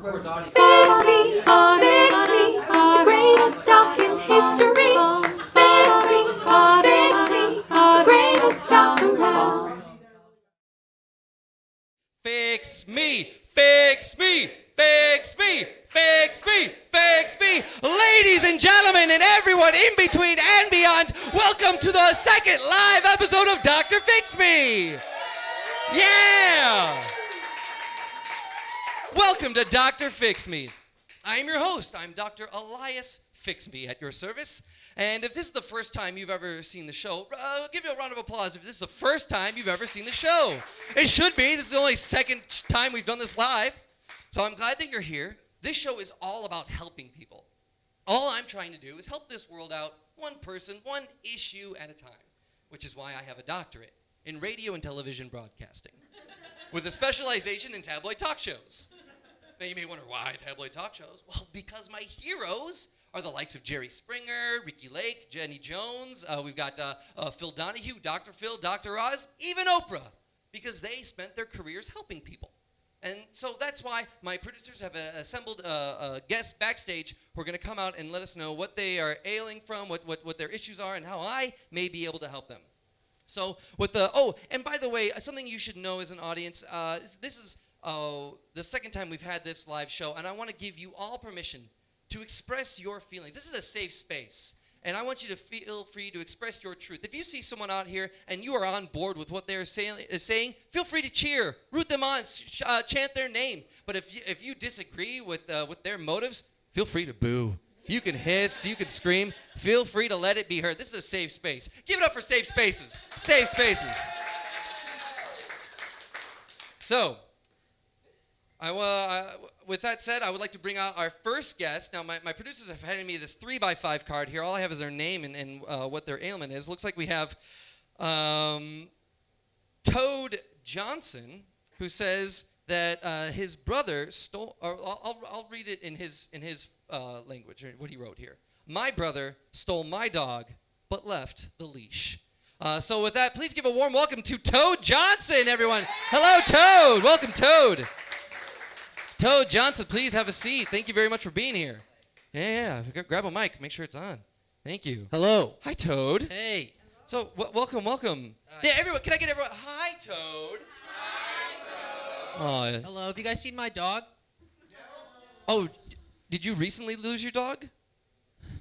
the greatest doc in history. Fix me, the greatest doc around. Fix me, fix me, fix me, fix me, fix me. Ladies and gentlemen and everyone in between and beyond, welcome to the second live episode of Dr. Fix Me. Yeah! Welcome to Dr. Fix Me. I'm your host. I'm Dr. Elias Fix Me at your service. And if this is the first time you've ever seen the show, give you a round of applause if this is the first time you've ever seen the show. It should be. This is the only second time we've done this live. So I'm glad that you're here. This show is all about helping people. All I'm trying to do is help this world out one person, one issue at a time, which is why I have a doctorate in radio and television broadcasting with a specialization in tabloid talk shows. Now you may wonder, why tabloid talk shows? Well, because my heroes are the likes of Jerry Springer, Ricky Lake, Jenny Jones. We've got Phil Donahue, Dr. Phil, Dr. Oz, even Oprah, because they spent their careers helping people. And so that's why my producers have assembled guests backstage who are going to come out and let us know what they are ailing from, what their issues are, and how I may be able to help them. So with the, and by the way, something you should know as an audience, this is the second time we've had this live show, and I want to give you all permission to express your feelings. This is a safe space, and I want you to feel free to express your truth. If you see someone out here and you are on board with what they're saying, feel free to cheer, root them on, chant their name. But if you disagree with their motives, feel free to boo. You can hiss, you can scream. Feel free to let it be heard. This is a safe space. Give it up for safe spaces. Safe spaces. So, with that said, I would like to bring out our first guest. Now, my producers have handed me this 3x5 card here. All I have is their name and what their ailment is. Looks like we have Toad Johnson, who says that his brother stole. Or I'll read it in his language. What he wrote here. My brother stole my dog, but left the leash. So with that, please give a warm welcome to Toad Johnson, everyone. Hello, Toad. Welcome, Toad. Toad Johnson, please have a seat. Thank you very much for being here. Yeah. Grab a mic. Make sure it's on. Thank you. Hello. Hi, Toad. Hey. So, welcome. Yeah, everyone. Can I get everyone? Hi, Toad. Hi, Toad. Oh, hello. Have you guys seen my dog? Oh, did you recently lose your dog?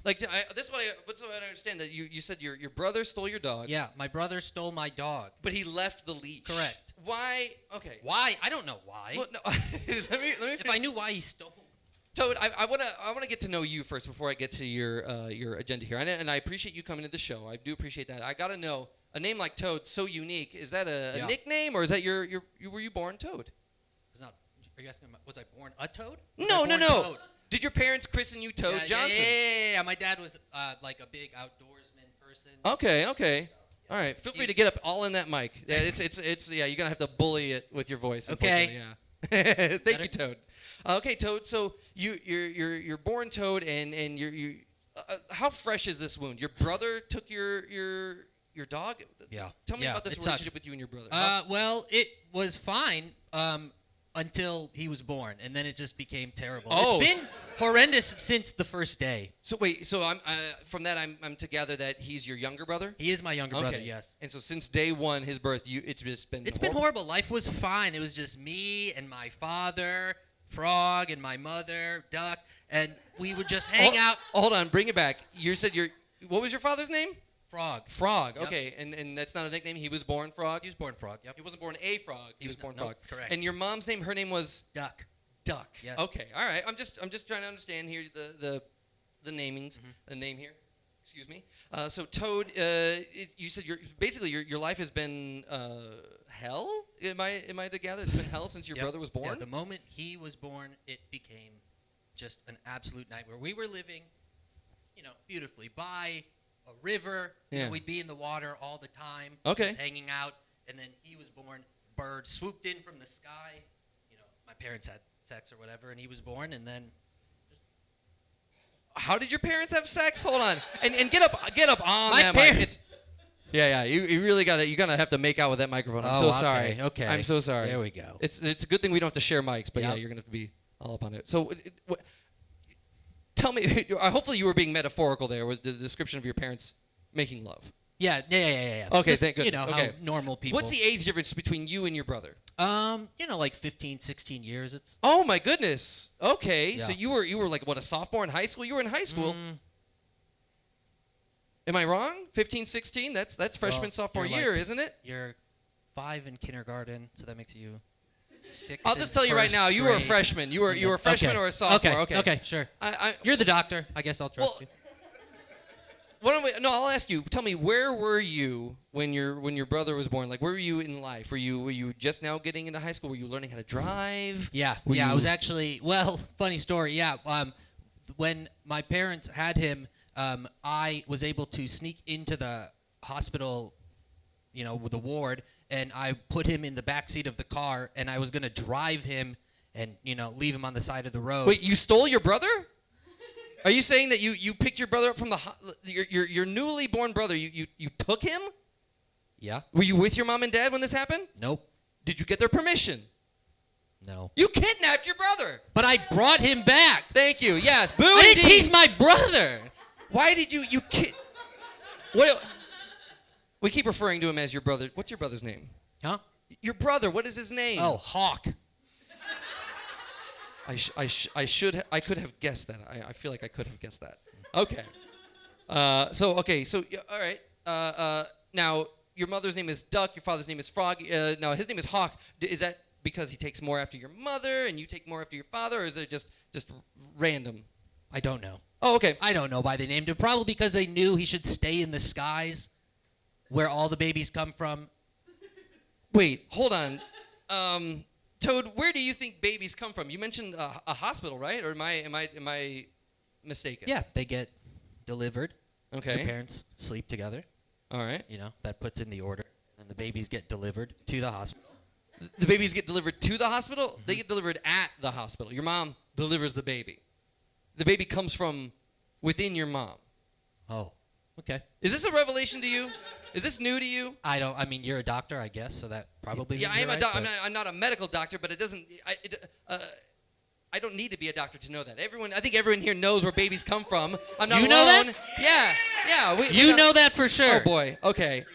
Like, this is what I understand. That you said your brother stole your dog. Yeah, my brother stole my dog. But he left the leash. Correct. Why? Okay. Why? I don't know why. Well, no. let me. If I knew why he stole. Toad, I wanna get to know you first before I get to your agenda here. And I appreciate you coming to the show. I do appreciate that. I gotta know, a name like Toad, so unique. Is that a nickname, or is that were you born Toad? It's not. Are you asking? Was I born a toad? No. Toad? Did your parents christen you Toad Johnson? Yeah. My dad was like a big outdoorsman person. Okay. All right. Feel free to get up all in that mic. Yeah, it's you're gonna have to bully it with your voice. Okay. Yeah. Thank you, Toad. Okay, Toad. So you're born Toad, and you how fresh is this wound? Your brother took your dog. Yeah. Tell me about this relationship with you and your brother. Well, it was fine. Until he was born, and then it just became terrible. Oh, it's been horrendous since the first day. So wait, I'm from that I'm to gather that he's your younger brother? He is my younger brother, yes. And so since day one, his birth, it's been horrible. Life was fine. It was just me and my father, Frog, and my mother, Duck, and we would just hang out. Hold on, bring it back. You said what was your father's name? Frog. Yep. Okay, and that's not a nickname. He was born Frog. He was born Frog. Yep. He wasn't born a frog. He was born Frog. Correct. And your mom's name, her name was Duck. Yes. Okay. All right. I'm just trying to understand here the namings, the name here. Excuse me. So Toad, you said your life has been hell. Am I to gather? It's been hell since your brother was born. Yeah. The moment he was born, it became just an absolute nightmare. We were living, beautifully by a river. We'd be in the water all the time. Okay. Just hanging out, and then he was born. Bird swooped in from the sky. My parents had sex or whatever, and he was born, and then. How did your parents have sex? Hold on, and get up on my that parents. mic. Yeah. You really you're gonna have to make out with that microphone. I'm so sorry. Okay. I'm so sorry. There we go. It's a good thing we don't have to share mics, but yeah, you're gonna have to be all up on it. So, tell me. Hopefully, you were being metaphorical there with the description of your parents making love. Yeah. Okay, Just, thank goodness. You know, okay. how normal people. What's the age difference between you and your brother? Like 15, 16 years. It's. Oh my goodness. Okay, so Yeah. you were like what, a sophomore in high school? You were in high school. Am I wrong? 15, 16? That's freshman sophomore you're year, like- isn't it? You're 5 in kindergarten, so that makes you 6. I'll just tell you right now, you were a grade. freshman. You were a freshman Okay. or a sophomore. Okay, sure. I You're the doctor. I guess I'll trust Well, you. I'll ask you. Tell me, where were you when your brother was born? Like, where were you in life? Were you just now getting into high school? Were you learning how to drive? Yeah, Were I you- was actually, funny story, yeah. When my parents had him, I was able to sneak into the hospital, with the ward, and I put him in the back seat of the car, and I was going to drive him and, leave him on the side of the road. Wait, you stole your brother? Are you saying that you picked your brother up from your newly born brother? You took him? Yeah? Were you with your mom and dad when this happened? Nope. Did you get their permission? No. You kidnapped your brother. But I brought him back. Thank you. Yes. Boo I didn't, indeed. he's my brother. Why did you kid? What? We keep referring to him as your brother. What's your brother's name? Huh? Your brother. What is his name? Oh, Hawk. I could have guessed that. I feel like I could have guessed that. Okay. All right. Now your mother's name is Duck. Your father's name is Frog. Now his name is Hawk. Is that because he takes more after your mother and you take more after your father, or is it just random? I don't know. Oh, okay. I don't know why they named him. Probably because they knew he should stay in the skies where all the babies come from. Wait, hold on. Toad, where do you think babies come from? You mentioned a hospital, right? Or am I mistaken? Yeah, they get delivered. Okay. Their parents sleep together. All right. That puts in the order. And the babies get delivered to the hospital. The babies get delivered to the hospital? Mm-hmm. They get delivered at the hospital. Your mom delivers the baby. The baby comes from within your mom. Oh, okay. Is this a revelation to you? Is this new to you? I mean, you're a doctor, I guess, so that probably Yeah, means I am you're a right, doctor. I'm not a medical doctor, but it doesn't. I don't need to be a doctor to know that. I think everyone here knows where babies come from. I'm not You alone. know that? Yeah. You know that for sure. Oh boy. Okay.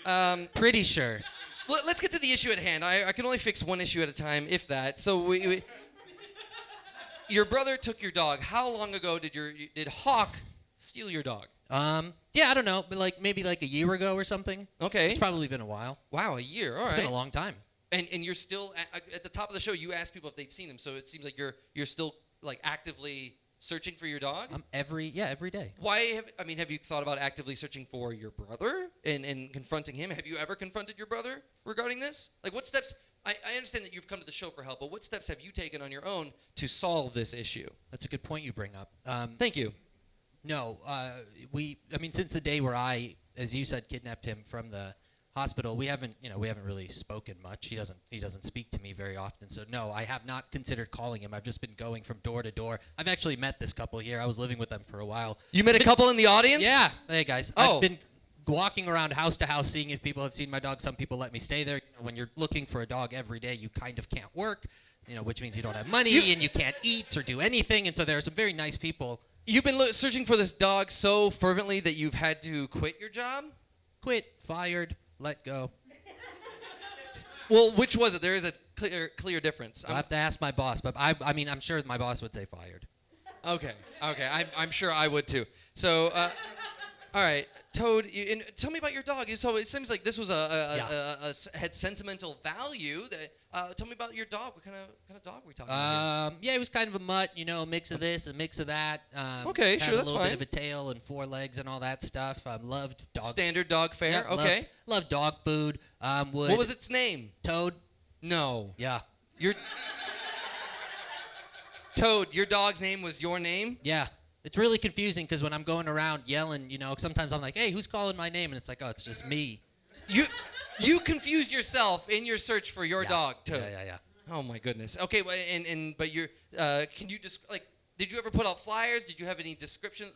Pretty sure. Let's get to the issue at hand. I can only fix one issue at a time, if that. So your brother took your dog. How long ago did Hawk steal your dog? Yeah, I don't know, but maybe a year ago or something. Okay. It's probably been a while. Wow, a year. All right. It's been a long time. And you're still at the top of the show. You asked people if they'd seen him, so it seems like you're still actively searching for your dog. Every day. Why have you thought about actively searching for your brother and confronting him? Have you ever confronted your brother regarding this? What steps? I understand that you've come to the show for help, but what steps have you taken on your own to solve this issue? That's a good point you bring up. Thank you. No, since the day where I, as you said, kidnapped him from the hospital, we haven't really spoken much. He doesn't speak to me very often. So no, I have not considered calling him. I've just been going from door to door. I've actually met this couple here. I was living with them for a while. You met a couple in the audience? Yeah. Hey guys. Oh. I've been walking around house to house seeing if people have seen my dog. Some people let me stay there. When you're looking for a dog every day, you kind of can't work, which means you don't have money and you can't eat or do anything. And so there are some very nice people. You've been searching for this dog so fervently that you've had to quit your job? Quit, fired, let go. Well, which was it? There is a clear difference. I'll have to ask my boss, but I'm sure my boss would say fired. Okay. I'm sure I would too. So, all right, Toad, and tell me about your dog. So it seems like this was had sentimental value. Tell me about your dog. What kind of dog are we talking about? Yeah, he was kind of a mutt, a mix of this, a mix of that. Okay, had sure, that's a little fine. bit of a tail and 4 legs and all that stuff. Loved dog. Standard dog fare. Yeah, Okay. Loved dog food. What was its name? Toad. No. Yeah. Toad. Your dog's name was your name? Yeah. It's really confusing because when I'm going around yelling, sometimes I'm like, hey, who's calling my name? And it's like, oh, it's just me. You confuse yourself in your search for your dog, Toad. Yeah. Oh my goodness. Okay, but you're can you just did you ever put out flyers? Did you have any description?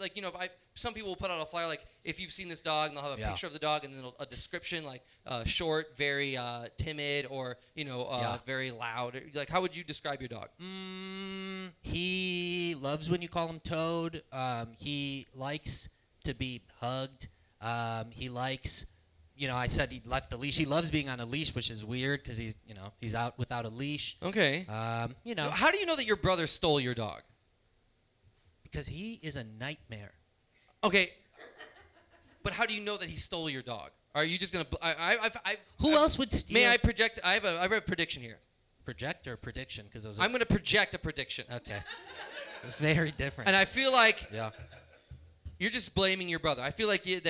Some people will put out a flyer if you've seen this dog, and they'll have a picture of the dog and then a description short, very timid, or very loud. How would you describe your dog? He loves when you call him Toad. He likes to be hugged. He likes, I said he left the leash. He loves being on a leash, which is weird because he's out without a leash. Okay. How do you know that your brother stole your dog? Because he is a nightmare. Okay. But how do you know that he stole your dog? Are you just gonna? Who else would steal? May I project? I have a prediction here. Project or prediction? Because those. I'm gonna project a prediction. Okay. Very different. And I feel like yeah. You're just blaming your brother. I feel like you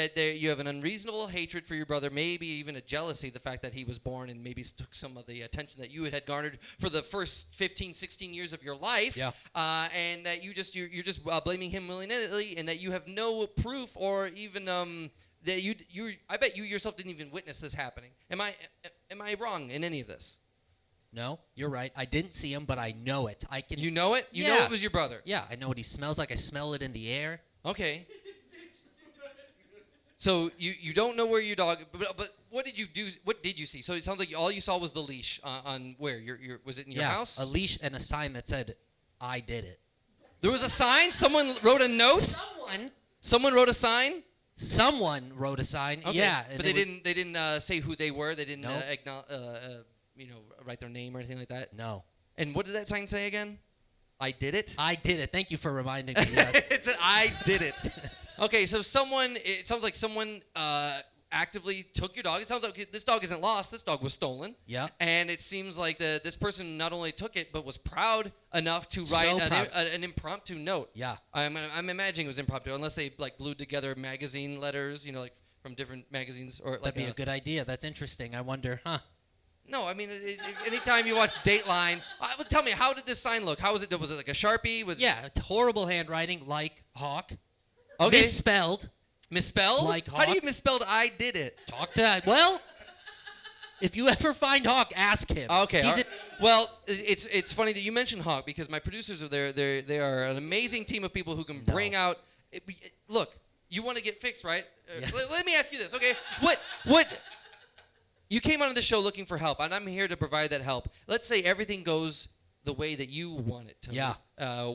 have an unreasonable hatred for your brother, maybe even a jealousy, the fact that he was born and maybe took some of the attention that you had garnered for the first 15, 16 years of your life. Yeah. And that you're just blaming him willy-nilly, and that you have no proof or even that I bet you yourself didn't even witness this happening. Am I wrong in any of this? No, you're right. I didn't see him, but I know it. You know it? You know it was your brother? Yeah, I know what he smells like. I smell it in the air. Okay. So you don't know where your dog, but what did you do? What did you see? So it sounds like all you saw was the leash on where? Was it in your house? A leash and a sign that said, "I did it." There was a sign? Someone wrote a note? Someone wrote a sign? Someone wrote a sign. Okay. Yeah. But they didn't say who they were. They didn't Nope. write their name or anything like that. No. And what did that sign say again? I did it? I did it. Thank you for reminding me. Yes. It said, I did it. Okay, so it sounds like someone actively took your dog. It sounds like this dog isn't lost. This dog was stolen. Yeah. And it seems like this person not only took it, but was proud enough to write an impromptu note. Yeah. I'm imagining it was impromptu, unless they glued together magazine letters, from different magazines or That'd be a good idea. That's interesting. I wonder, No, I mean, anytime you watch Dateline, tell me, how did this sign look? How was it? Was it like a Sharpie? Yeah, horrible handwriting, like Hawk. Okay. Misspelled. Misspelled? Like How do Hawk. you misspelled I did it? Talk to, well, if you ever find Hawk, ask him. Okay. Well, it's funny that you mentioned Hawk, because my producers are there. They are an amazing team of people who can bring out. Look, you want to get fixed, right? Yeah. Let me ask you this, okay? What? You came onto the show looking for help, and I'm here to provide that help. Let's say everything goes the way that you want it to. Yeah.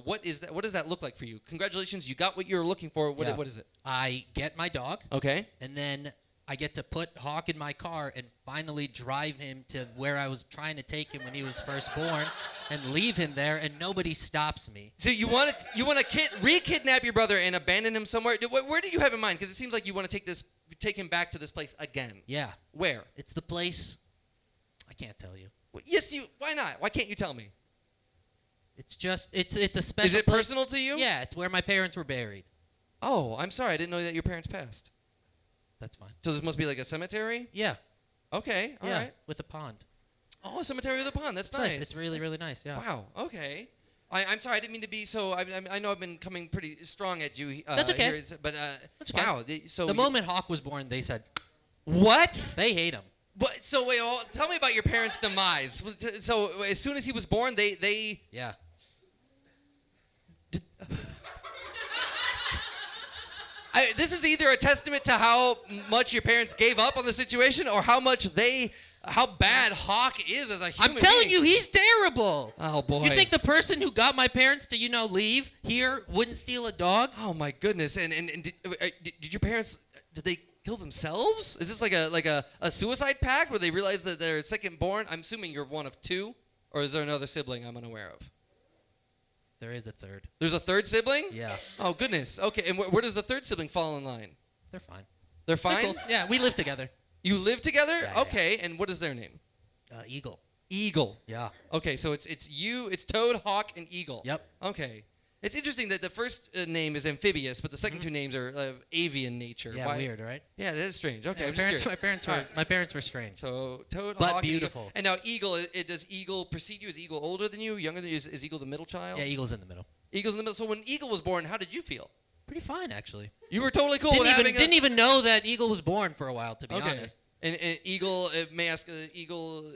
What is that? What does that look like for you? Congratulations, you got what you were looking for. What is it? I get my dog. Okay. And then I get to put Hawk in my car and finally drive him to where I was trying to take him when he was first born, and leave him there, and nobody stops me. So you want to re-kidnap your brother and abandon him somewhere? Where do you have in mind? Because it seems like you want to take him back to this place again. Yeah. Where? It's the place. I can't tell you. Well, yes, why not? Why can't you tell me? It's just it's a special. Is it place. personal to you? Yeah, it's where my parents were buried. Oh, I'm sorry. I didn't know that your parents passed. That's fine. So this must be like a cemetery? Yeah. Okay. All right. With a pond. Oh, a cemetery with a pond. That's It's nice. It's really, really nice. Yeah. Wow. Okay. I'm sorry. I didn't mean to be so. I know I've been coming pretty strong at you. That's okay. Here, but That's okay. wow. The moment Hawk was born, they said what? they hate him. But so wait. Tell me about your parents' demise. So as soon as he was born, they Yeah. This is either a testament to how much your parents gave up on the situation, or how bad Hawk is as a human I'm telling being. you, he's terrible. Oh boy. You think the person who got my parents to leave here wouldn't steal a dog? Oh my goodness! And did your parents? Did they kill themselves? Is this like a suicide pact where they realize that they're second born? I'm assuming you're one of two, or is there another sibling I'm unaware of? There is a third. There's a third sibling? Yeah. Oh goodness. Okay, and where does the third sibling fall in line? They're fine. They're fine. They're cool. Yeah, we live together. You live together? Yeah, okay, and what is their name? Eagle. Eagle. Yeah. Okay, so it's Toad, Hawk, and Eagle. Yep. Okay. It's interesting that the first name is amphibious, but the second two names are of avian nature. Yeah, Why? weird, right? Yeah, that is strange. Okay, Yeah, I'm just curious. my parents were strange. So Toad, But Hawk, beautiful. And Eagle. And now Eagle, does Eagle precede you? Is Eagle older than you? Younger than you? Is Eagle the middle child? Yeah, Eagle's in the middle. Eagle's in the middle. So when Eagle was born, how did you feel? Pretty fine, actually. You were totally cool with having Didn't even know that Eagle was born for a while, to be honest. And Eagle, may I ask, Eagle,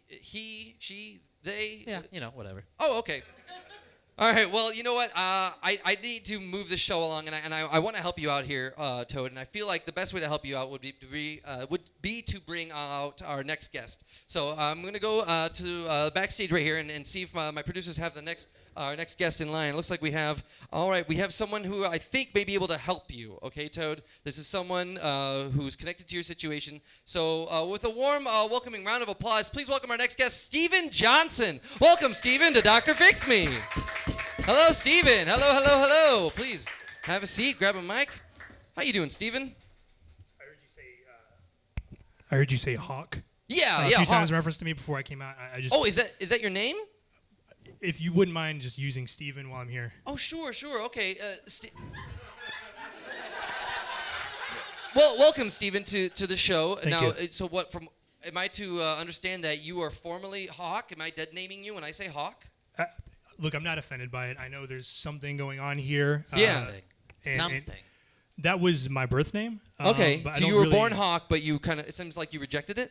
he, she, they? Yeah, whatever. Oh, okay. All right. Well, you know what? I need to move this show along, and I want to help you out here, Toad. And I feel like the best way to help you out would be to bring out our next guest. So I'm gonna go to backstage right here and see if my producers have the next our next guest in line. It looks like we have someone who I think may be able to help you. Okay, Toad? This is someone who's connected to your situation. So with a warm, welcoming round of applause, please welcome our next guest, Stephen Johnson. Welcome, Stephen, to Dr. Fix Me. Hello, Stephen. Hello, hello, hello. Please have a seat, grab a mic. How you doing, Stephen? I heard you say hawk. Yeah, a yeah. few times reference to me before I came out. I just. Oh, is that your name? If you wouldn't mind just using Steven while I'm here. Oh, sure. Okay. Well, welcome, Stephen, to the show. Thank now, you. so what? Am I to understand that you are formerly Hawk? Am I dead naming you when I say Hawk? Look, I'm not offended by it. I know there's something going on here. Yeah. And that was my birth name. Okay, but I so don't you were really- born Hawk, but it seems like you rejected it?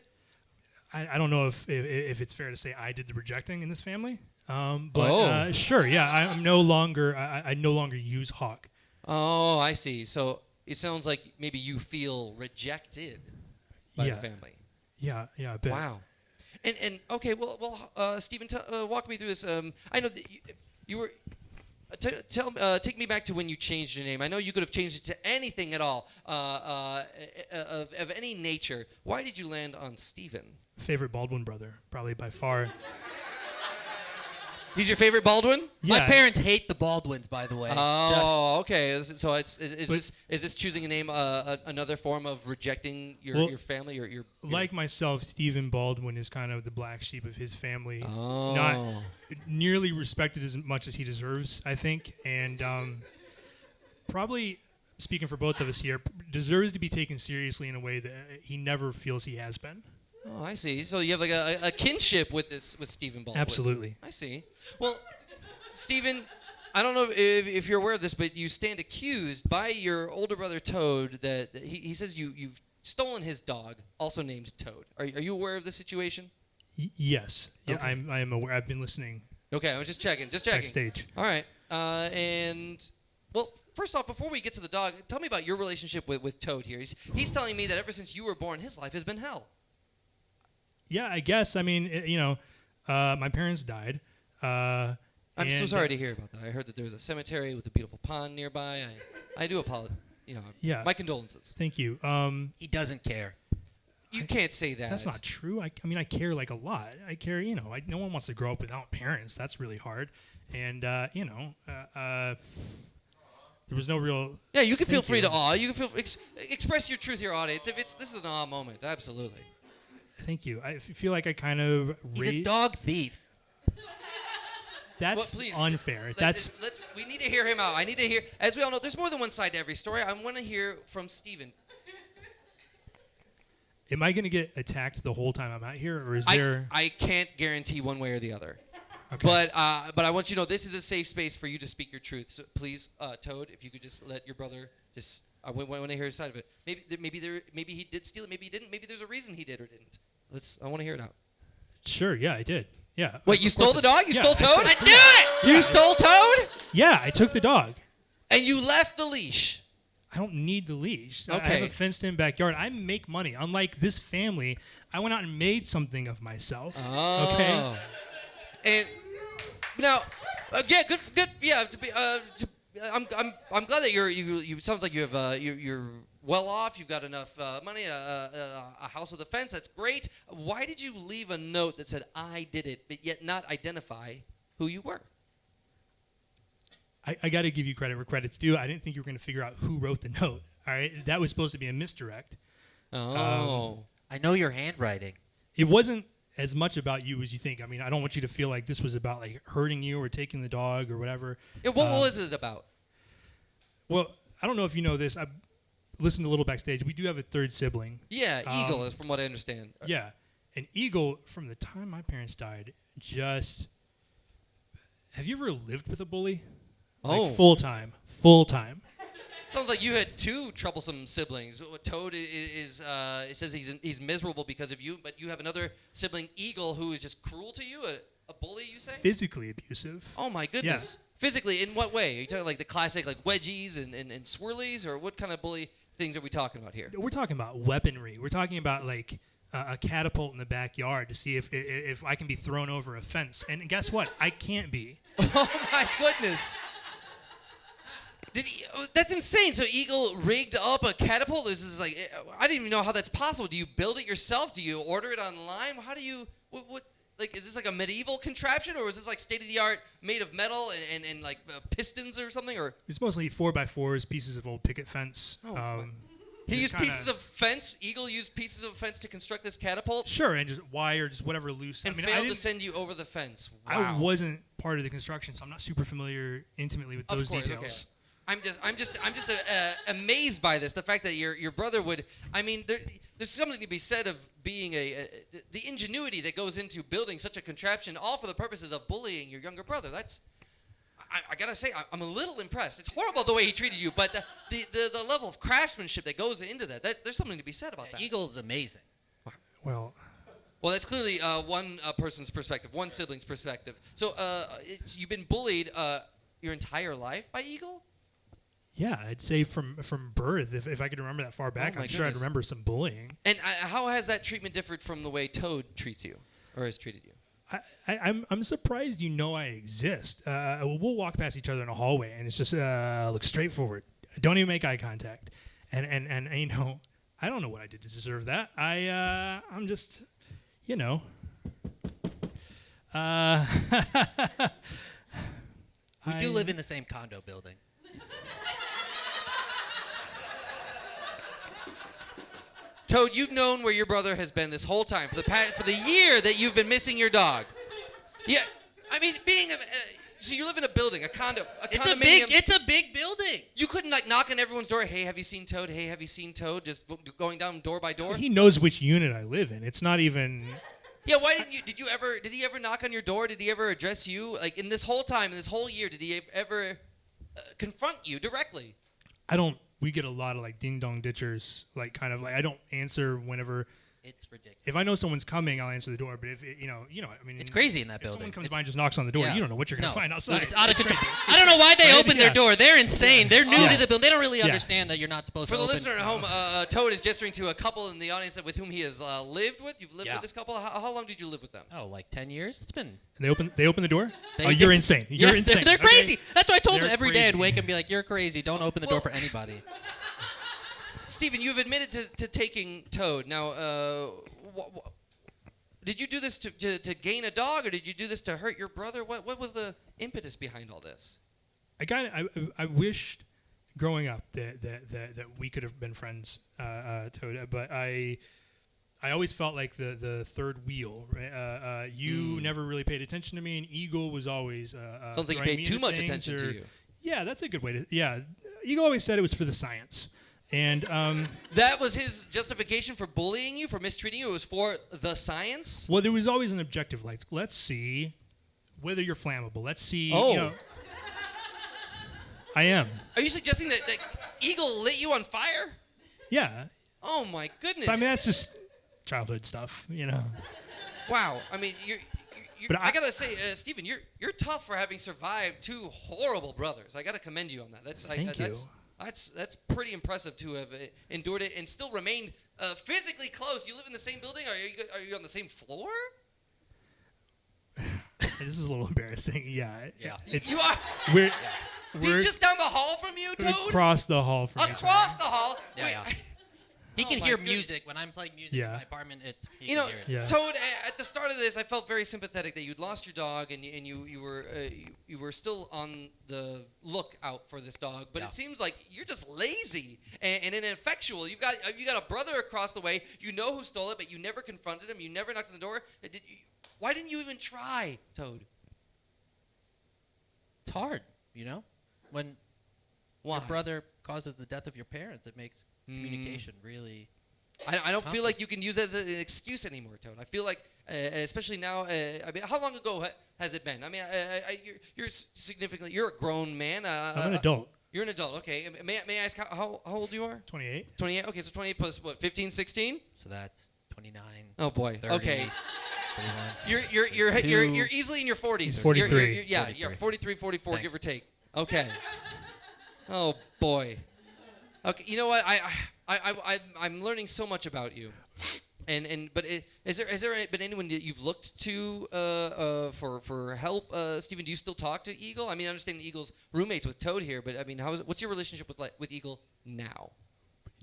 I don't know if it's fair to say I did the rejecting in this family. But sure, yeah. I no longer use hawk. Oh, I see. So it sounds like maybe you feel rejected by your family. Yeah, a bit. Wow. And okay, well, Stephen, walk me through this. I know that you were. Take me back to when you changed your name. I know you could have changed it to anything at all, of any nature. Why did you land on Stephen? Favorite Baldwin brother, probably by far. He's your favorite Baldwin? Yeah. My parents hate the Baldwins, by the way. Oh, okay. So is this choosing a name another form of rejecting your family or your like myself, Stephen Baldwin is kind of the black sheep of his family. Oh. Not nearly respected as much as he deserves, I think, and probably speaking for both of us here, deserves to be taken seriously in a way that he never feels he has been. Oh, I see. So you have like a kinship with Stephen Baldwin. Absolutely. I see. Well, Stephen, I don't know if you're aware of this, but you stand accused by your older brother Toad that he says you've stolen his dog, also named Toad. Are you aware of this situation? Yes. Yeah, Okay. I am aware. I've been listening. Okay, I was just checking. Backstage. All right. And well, first off, before we get to the dog, tell me about your relationship with Toad here. He's telling me that ever since you were born, his life has been hell. Yeah, I guess. I mean, my parents died. I'm so sorry to hear about that. I heard that there was a cemetery with a beautiful pond nearby. I do apologize. Yeah. My condolences. Thank you. He doesn't care. You can't say that. That's not true. I mean, I care like a lot. I care, no one wants to grow up without parents. That's really hard. And, there was no real... Yeah, you can feel Thank free you. to awe. You can express your truth to your audience. This is an awe moment. Absolutely. Thank you. I feel like I kind of... He's a dog thief. That's Well, please, unfair. We need to hear him out. I need to hear... As we all know, there's more than one side to every story. I want to hear from Stephen. Am I going to get attacked the whole time I'm out here, or is there... I can't guarantee one way or the other. Okay. But I want you to know this is a safe space for you to speak your truth. So please, Toad, if you could just let your brother just... I want to hear his side of it. Maybe he did steal it. Maybe he didn't. Maybe there's a reason he did or didn't. I want to hear it out. Sure, yeah, I did. Yeah. Wait, you stole the dog? You Yeah, stole I Toad? said- I knew it! You stole Toad? Yeah, I took the dog. And you left the leash. I don't need the leash. I Okay. have a fenced-in backyard. I make money. Unlike this family, I went out and made something of myself. Oh. Okay? And now, yeah, good. Yeah, I'm glad that you sounds like you have you're well off. You've got enough money, a house with a fence. That's great. Why did you leave a note that said "I did it," but yet not identify who you were? I got to give you credit where credit's due. I didn't think you were going to figure out who wrote the note. All right? That was supposed to be a misdirect. Oh. I know your handwriting. It wasn't as much about you as you think. I mean, I don't want you to feel like this was about like hurting you or taking the dog or whatever. Yeah, what was it about? Well, I don't know if you know this. I listened a little backstage. We do have a third sibling. Yeah, Eagle, is from what I understand. Yeah. And Eagle, from the time my parents died, just... Have you ever lived with a bully? Oh. Like full time. Sounds like you had two troublesome siblings. Toad it says he's miserable because of you, but you have another sibling, Eagle, who is just cruel to you, a bully, you say? Physically abusive. Oh my goodness. Yeah. Physically, in what way? Are you talking like the classic like wedgies and swirlies, or what kind of bully things are we talking about here? We're talking about weaponry. We're talking about like a catapult in the backyard to see if I can be thrown over a fence. And guess what? I can't be. Oh my goodness. That's insane. So Eagle rigged up a catapult? This is like, I didn't even know how that's possible. Do you build it yourself? Do you order it online? How do you, like, is this like a medieval contraption, or is this like state-of-the-art, made of metal and like pistons or something? Or It's mostly 4x4s, pieces of old picket fence. he used pieces of fence? Eagle used pieces of fence to construct this catapult? Sure, and just wire, just whatever loose. And I failed to didn't- send you over the fence. I Wow. wasn't part of the construction, so I'm not super familiar intimately with those details. Okay. I'm just amazed by this. The fact that your brother would. I mean, there's something to be said of being the ingenuity that goes into building such a contraption, all for the purposes of bullying your younger brother. That's. I gotta say, I'm a little impressed. It's horrible the way he treated you, but the level of craftsmanship that goes into that there's something to be said about that. Eagle is amazing. Well, That's clearly one person's perspective, one sibling's perspective. So you've been bullied your entire life by Eagle? yeah, I'd say from birth, if I could remember that far back, Oh my I'm sure I'd goodness. remember some bullying. And how has that treatment differed from the way Toad treats you, or has treated you? I'm surprised you know I exist. We'll walk past each other in a hallway, and it's just look straight forward. Don't even make eye contact. And you know, I don't know what I did to deserve that. I'm just, you know. We do live in the same condo building. Toad, you've known where your brother has been this whole time, for the year that you've been missing your dog. Yeah, I mean, so you live in a building, a condo, a condominium. It's a big building. You couldn't like knock on everyone's door. Hey, have you seen Toad? Hey, have you seen Toad? Just going down door by door. He knows which unit I live in. It's not even. Yeah, why didn't you? Did he ever knock on your door? Did he ever address you? Like in this whole time, in this whole year, did he ever confront you directly? We get a lot of like ding dong ditchers, like kind of like I don't answer whenever. It's ridiculous. If I know someone's coming, I'll answer the door. But if you know, I mean, It's crazy in that if building. someone comes by and just knocks on the door, Yeah. you don't know what you're gonna No. find outside. It's out of control. crazy. I don't know why they Right? opened their Yeah. door. They're insane. They're new Yeah. to the building. They don't really Yeah. understand that you're not supposed For to the open. listener at home, Toad is gesturing to a couple in the audience with whom he has lived with. You've lived Yeah. with this couple. How long did you live with them? Oh, like 10 years? It's been... They open the door. They- Oh, you're insane. You're Yeah, insane. They're okay? crazy. That's what I told them They're every day. I'd crazy. wake and be like, you're crazy. Don't open the door Well- for anybody. Stephen, you've admitted to taking Toad. Now, did you do this to gain a dog, or did you do this to hurt your brother? What was the impetus behind all this? I wished growing up that we could have been friends, Toad. But I always felt like the third wheel. Right? You never really paid attention to me, and Eagle was always. Sounds like you throwing me paid too into much things attention to or- you. Yeah, that's a good way to. Yeah, Eagle always said it was for the science, and That was his justification for bullying you, for mistreating you. It was for the science. well, there was always an objective. Like, let's see whether you're flammable. Let's see. Oh. You know, I am. Are you suggesting that Eagle lit you on fire? Yeah, Oh my goodness! but I mean that's just childhood stuff, you know. Wow. I mean, you're But I gotta say, Stephen, you're tough for having survived two horrible brothers. I gotta commend you on that. Thank you. That's pretty impressive to have endured it and still remained physically close. You live in the same building? Are you on the same floor? This is a little embarrassing. Yeah. Yeah. You are. We're He's just down the hall from you, Toad. across the hall from each other. Across the hall. Yeah, Wait, yeah. He Oh can my hear goodness. music. When I'm playing music Yeah. in my apartment, he You can know, hear it. Yeah. Toad. At the start of this, I felt very sympathetic that you'd lost your dog and you were still on the lookout for this dog. But Yeah. it seems like you're just lazy and ineffectual. You've got a brother across the way. You know who stole it, but you never confronted him. You never knocked on the door. Why didn't you even try, Toad? It's hard, you know? When Why? your brother causes the death of your parents, it makes communication really... I don't feel like you can use that as an excuse anymore, Toad. I feel like, especially now. I mean, how long ago has it been? I mean, you're significantly. You're a grown man. I'm an adult. You're an adult. Okay. May I ask how old you are? 28. 28. Okay, so 28 plus what? 15, 16? So that's 29, Oh boy. 30, Okay. 31. You're easily in your 40s. He's 43. Yeah, 43. you're 43, 44, Thanks. give or take. Okay. Oh boy. Okay. You know what? I'm learning so much about you. But has there been anyone that you've looked to for help? Stephen, do you still talk to Eagle? I mean, I understand Eagle's roommates with Toad here, but I mean, what's your relationship with Eagle now?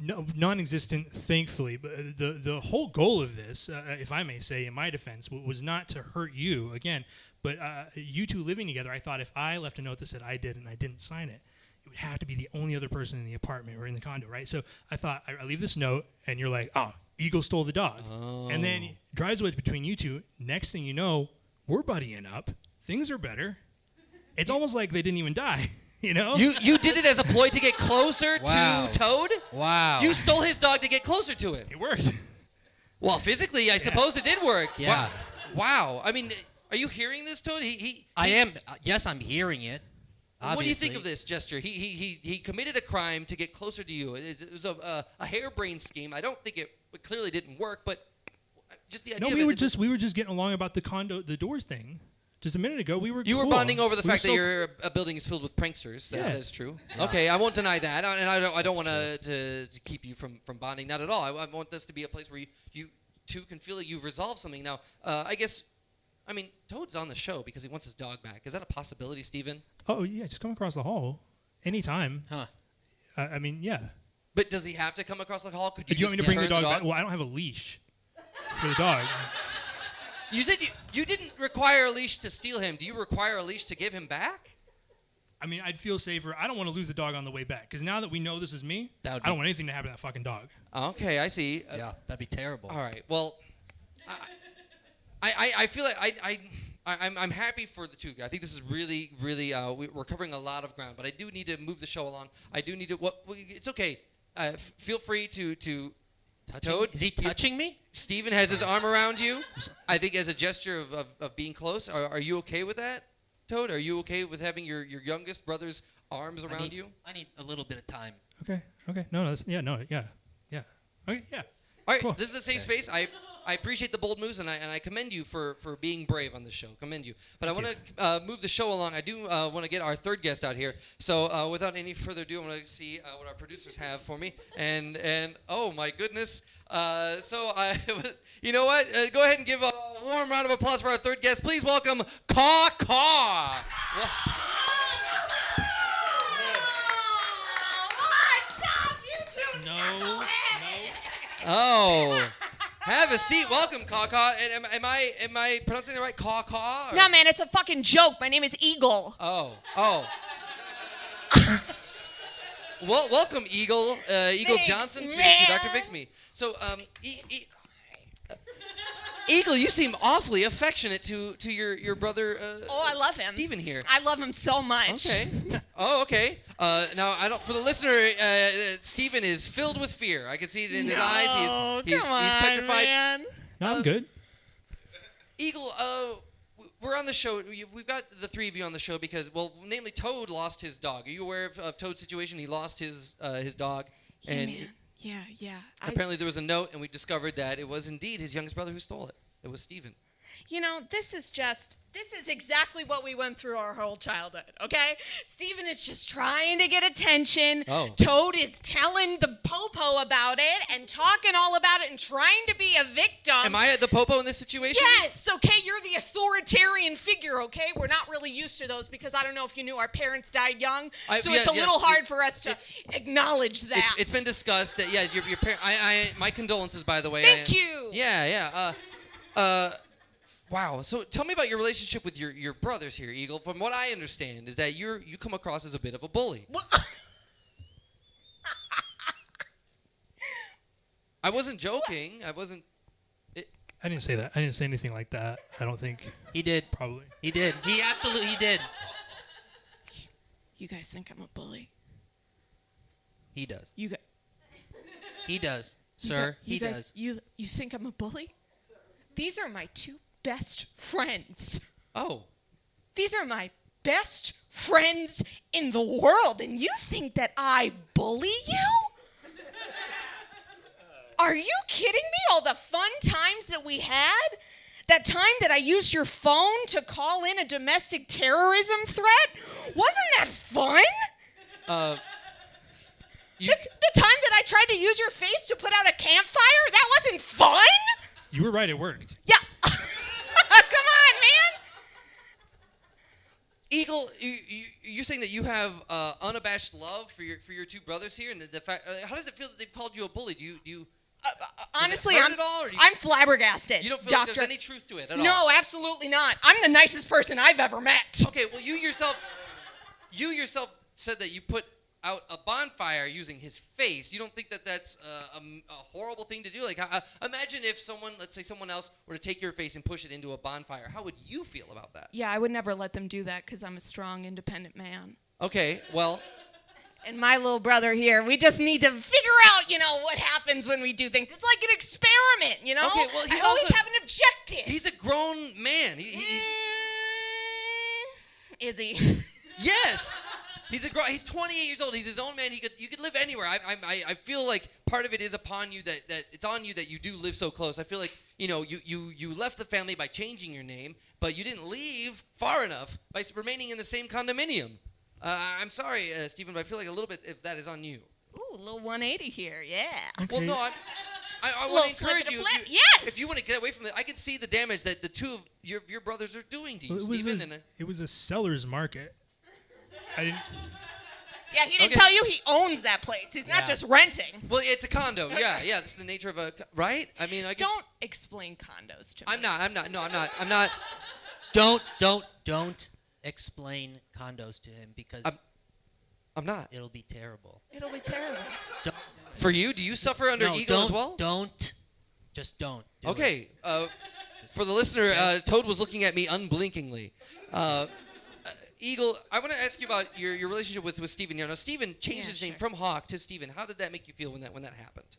No, non-existent, thankfully. But the whole goal of this, if I may say, in my defense, was not to hurt you again, but you two living together. I thought if I left a note that said I did and I didn't sign it, it would have to be the only other person in the apartment or in the condo, right? So I thought I leave this note, and you're like, oh, Eagle stole the dog, and then drives away between you two. Next thing you know, we're buddying up. Things are better. It's almost like they didn't even die. You know? You did it as a ploy to get closer Wow. to Toad? Wow. You stole his dog to get closer to him. It worked. Well, physically, I suppose it did work. Yeah. Wow. I mean, are you hearing this, Toad? I am. Yes, I'm hearing it. Obviously. What do you think of this gesture? He committed a crime to get closer to you. It was a harebrained scheme. I don't think it clearly didn't work, but just the idea. No, of we it, were just getting along about the doors thing. Just a minute ago, we were. You were cool. bonding over the We were fact that so- your building is filled with pranksters. Yeah. That is true. Okay, I won't deny that, and I don't want to keep you from bonding. Not at all. I want this to be a place where you two can feel that you've resolved something. Now, I guess, I mean, Toad's on the show because he wants his dog back. Is that a possibility, Stephen? Oh yeah, just come across the hall, anytime. Huh. I mean, yeah. But does he have to come across the hall? Could Do you want me to bring the return dog back? Well, I don't have a leash for the dog. You said you didn't require a leash to steal him. Do you require a leash to give him back? I mean, I'd feel safer. I don't want to lose the dog on the way back because now that we know this is me, That would I don't be- want anything to happen to that fucking dog. Okay, I see. Yeah, that'd be terrible. All right. Well, I feel like I'm happy for the two. I think this is really we're covering a lot of ground, but I do need to move the show along. I do need to. It's okay. Feel free to. Toad, Is he touching me? Steven has his arm around you. I think as a gesture of being close. Are you okay with that, Toad? Are you okay with having your youngest brother's arms around you? I need a little bit of time. Okay. No. Yeah. Okay. Yeah. All right, Cool. this is a safe space. I appreciate the bold moves, and I commend you for being brave on the show. Commend you. But I want to move the show along. I do want to get our third guest out here. So without any further ado, I'm going to see what our producers have for me. And oh my goodness. You know what? Go ahead and give a warm round of applause for our third guest. Please welcome Caw Caw. No. Oh. Have a seat. Welcome, Caw Caw. And am I pronouncing it right? Caw Caw? No, man, it's a fucking joke. My name is Eagle. Oh. Well, welcome, Eagle. Eagle Thanks, Johnson to man. Dr. Fix Me. So, Eagle, you seem awfully affectionate to your brother. Oh, I love him. Stephen here. I love him so much. Okay. Oh, okay. Now, I don't. For the listener, Stephen is filled with fear. I can see it in his eyes. He's petrified. Man. No, I'm good. Eagle, we're on the show. We've got the three of you on the show because, well, namely, Toad lost his dog. Are you aware of Toad's situation? He lost his dog, Yeah, and man. Yeah. apparently there was a note, and we discovered that it was indeed his youngest brother who stole it. It was Stephen. You know, this is exactly what we went through our whole childhood, okay? Steven is just trying to get attention. Oh. Toad is telling the popo about it and talking all about it and trying to be a victim. Am I the popo in this situation? Yes, okay, you're the authoritarian figure, okay? We're not really used to those because I don't know if you knew our parents died young, so it's a little hard for us to acknowledge that. It's been discussed that, yeah, your parents. My condolences, by the way. Thank you. Yeah. Wow. So tell me about your relationship with your brothers here, Eagle. From what I understand, is that you come across as a bit of a bully. What? I wasn't joking. I wasn't. I didn't say that. I didn't say anything like that. I don't think. He did. Probably. He did. He absolutely did. You guys think I'm a bully? He does. You guys, He does, sir. He does. You think I'm a bully? These are my two best friends. Oh. These are my best friends in the world, and you think that I bully you? Are you kidding me? All the fun times that we had? That time that I used your phone to call in a domestic terrorism threat? Wasn't that fun? You, The time that I tried to use your face to put out a campfire? That wasn't fun? You were right. It worked. Yeah. Come on, man. Eagle, you're saying that you have unabashed love for your two brothers here, and the fact. How does it feel that they've called you a bully? Do you Honestly, does it hurt at all, or I'm flabbergasted. you don't feel doctor. like there's any truth to it at all? No, absolutely not. I'm the nicest person I've ever met. Okay, well, you yourself said that you put out a bonfire using his face. You don't think that that's a horrible thing to do? Like, imagine if someone, let's say someone else, were to take your face and push it into a bonfire. How would you feel about that? Yeah, I would never let them do that because I'm a strong, independent man. Okay, well, And my little brother here, we just need to figure out, what happens when we do things. It's like an experiment, Okay, well, he's I always also- have an objective. he's a grown man. He's Is he? yes. He's 28 years old. He's his own man. You could live anywhere. I feel like part of it is upon you that it's on you that you do live so close. I feel like you left the family by changing your name, but you didn't leave far enough by remaining in the same condominium. I'm sorry, Stephen, but I feel like a little bit if that is on you. Ooh, a little 180 here, yeah. Well, no, I Little want to flip encourage and a you. flip, yes! If you want to get away from it, I can see the damage that the two of your brothers are doing to you, It was Stephen. it was a seller's market. I didn't. Yeah, he didn't Okay. tell you he owns that place. He's not just renting. Well, it's a condo. Yeah. That's the nature of right? I mean, I guess. Don't explain condos to me. I'm not. No, I'm not. Don't explain condos to him because I'm not. it'll be terrible. It'll be terrible. Don't, For you, do you suffer under no, ego don't, as well? Don't. Just don't. Do it. Okay. For the listener, Toad was looking at me unblinkingly. Eagle, I want to ask you about your relationship with Stephen here. Now, Stephen changed Yeah, his name sure. from Hawk to Stephen. How did that make you feel when that happened?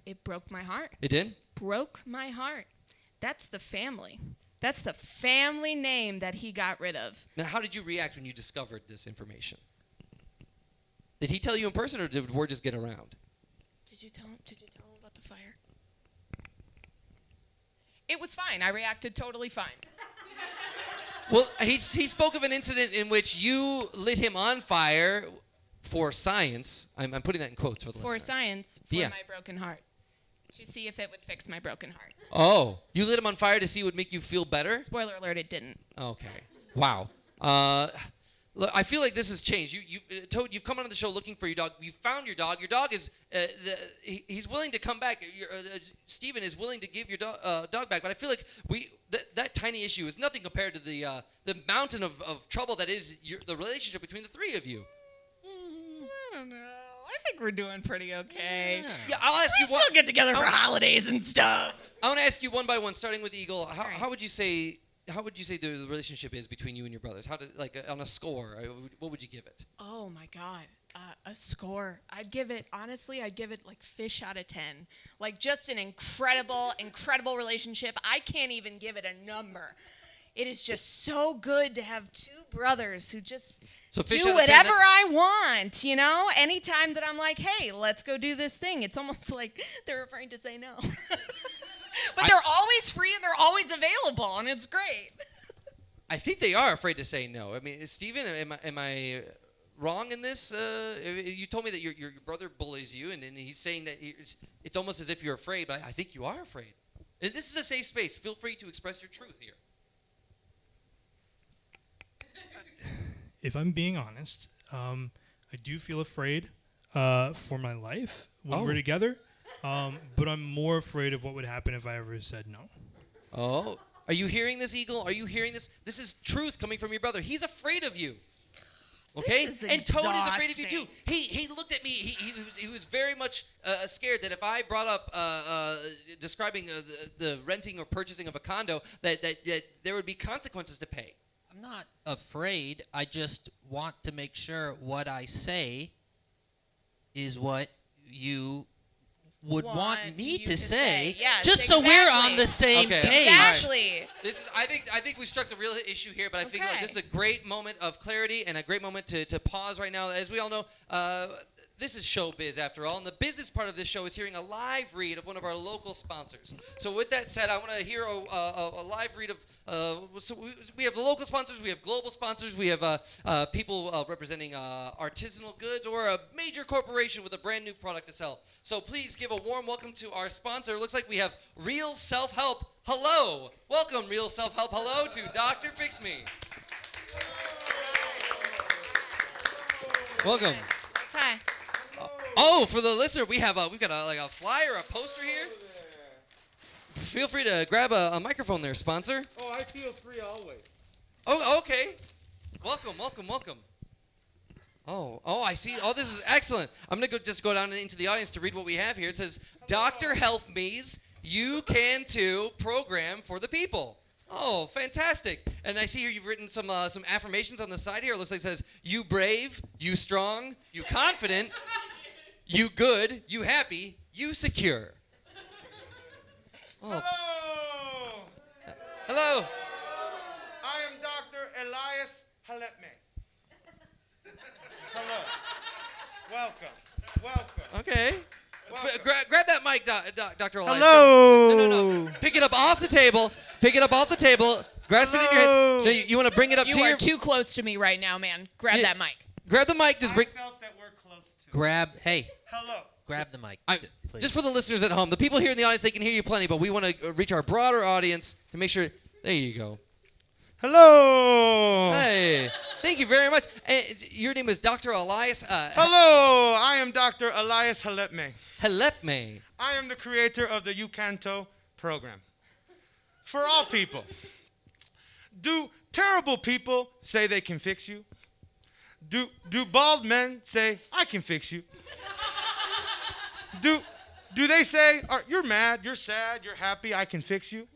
It broke my heart. It did? Broke my heart. That's the family. That's the family name that he got rid of. Now, how did you react when you discovered this information? Did he tell you in person, or did word just get around? Did you tell him about the fire? It was fine. I reacted totally fine. Well, he spoke of an incident in which you lit him on fire for science. I'm putting that in quotes for the For listener. science, for Yeah. my broken heart. To see if it would fix my broken heart. Oh, you lit him on fire to see what would make you feel better? Spoiler alert, it didn't. Okay. Wow. Look, I feel like this has changed. Toad, you've come onto the show looking for your dog. You found your dog. Your dog is he's willing to come back. Stephen is willing to give your dog back. But I feel like that tiny issue is nothing compared to the mountain of trouble that is the relationship between the three of you. I don't know. I think we're doing pretty okay. Yeah, I'll ask We you one. still get together for holidays and stuff. I want to ask you one by one, starting with Eagle. right. How would you say the relationship is between you and your brothers? On a score? What would you give it? Oh my God. A score. I'd give it like fish out of 10. Like just an incredible relationship. I can't even give it a number. It is just so good to have two brothers who just So fish do out of 10, whatever that's- I want, Anytime that I'm like, hey, let's go do this thing, it's almost like they're afraid to say no. But they're always free and they're always available, and it's great. I think they are afraid to say no. I mean, Stephen, am I wrong in this? You told me that your brother bullies you, and he's saying that it's almost as if you're afraid, but I think you are afraid. And this is a safe space. Feel free to express your truth here. If I'm being honest, I do feel afraid for my life when we're together. But I'm more afraid of what would happen if I ever said no. Oh, are you hearing this, Eagle? Are you hearing this? This is truth coming from your brother. He's afraid of you. Okay? This is and Toad is afraid of you exhausting. too. He looked at me. He was very much scared that if I brought up describing the renting or purchasing of a condo, that there would be consequences to pay. I'm not afraid. I just want to make sure what I say is what you would want me you to to say. say. Yes, just so we're on exactly. the same Okay. page. Exactly. This is. I think we struck the real issue here, but I think like Okay. this is a great moment of clarity and a great moment to pause right now. As we all know, this is showbiz after all, and the business part of this show is hearing a live read of one of our local sponsors. So with that said, I want to hear a live read of. So we have the local sponsors, we have global sponsors, we have people representing artisanal goods or a major corporation with a brand new product to sell. So please give a warm welcome to our sponsor. It looks like we have Real Self-Help. Hello, welcome Real Self-Help. Hello to Dr. Fix Me. Welcome. Hi. Oh, for the listener, we've got a flyer, a poster here. Feel free to grab a microphone there, sponsor. Oh, I feel free always. Oh, okay. Welcome. Oh, I see. Oh, this is excellent. I'm gonna just go down into the audience to read what we have here. It says, "Dr. Help Me's You Can Too program for the people." Oh, fantastic. And I see here you've written some affirmations on the side here. It looks like it says, "You brave, you strong, you confident, you good, you happy, you secure." Oh. Hello. I am Dr. Elias Halepme. Hello. Welcome. Okay. Welcome. Grab that mic, Dr. Elias. Hello. No. Pick it up off the table. Grasp it in your hands. So you want to bring it up You to are your... too close to me right now, man. Grab that mic. Grab the mic. I felt that we're close to. Hello. Grab the mic. Please. Just for the listeners at home. The people here in the audience, they can hear you plenty, but we want to reach our broader audience to make sure... There you go. Hello. Hey. Thank you very much. Your name is Dr. Elias... Hello. I am Dr. Elias Halepme. Halepme. I am the creator of the Ucanto program. For all people. Do terrible people say they can fix you? Do bald men say, "I can fix you"? Do they say, "You're mad, you're sad, you're happy, I can fix you"?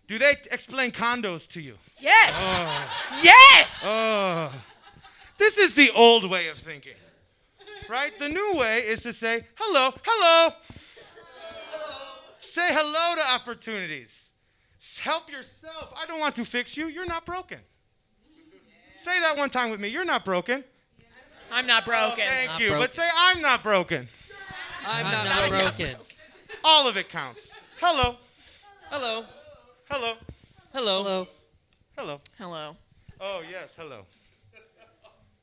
Do they explain condos to you? Yes. Oh. Yes. Oh. This is the old way of thinking. Right? The new way is to say, hello. Say hello to opportunities. Help yourself. I don't want to fix you. You're not broken. Say that one time with me. You're not broken. I'm not broken. Oh, thank Not you. broke. But say, I'm not broken. I'm not not broken. All of it counts. Hello. Hello. Hello. Hello. Hello. Hello. Oh, yes, hello.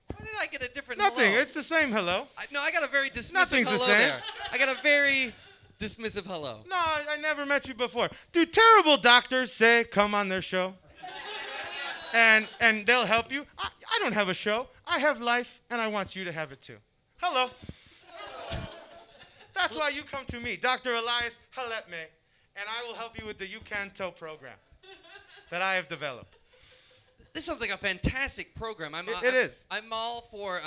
Why did I get a different Nothing. hello? It's the same hello. I got a very dismissive Nothing's the hello same. there. I got a very dismissive hello. No, I never met you before. Do terrible doctors say come on their show? And they'll help you? I don't have a show. I have life, and I want you to have it too. Hello. That's why you come to me, Dr. Elias Halepme, and I will help you with the Ucanto program that I have developed. This sounds like a fantastic program. It is. I'm all for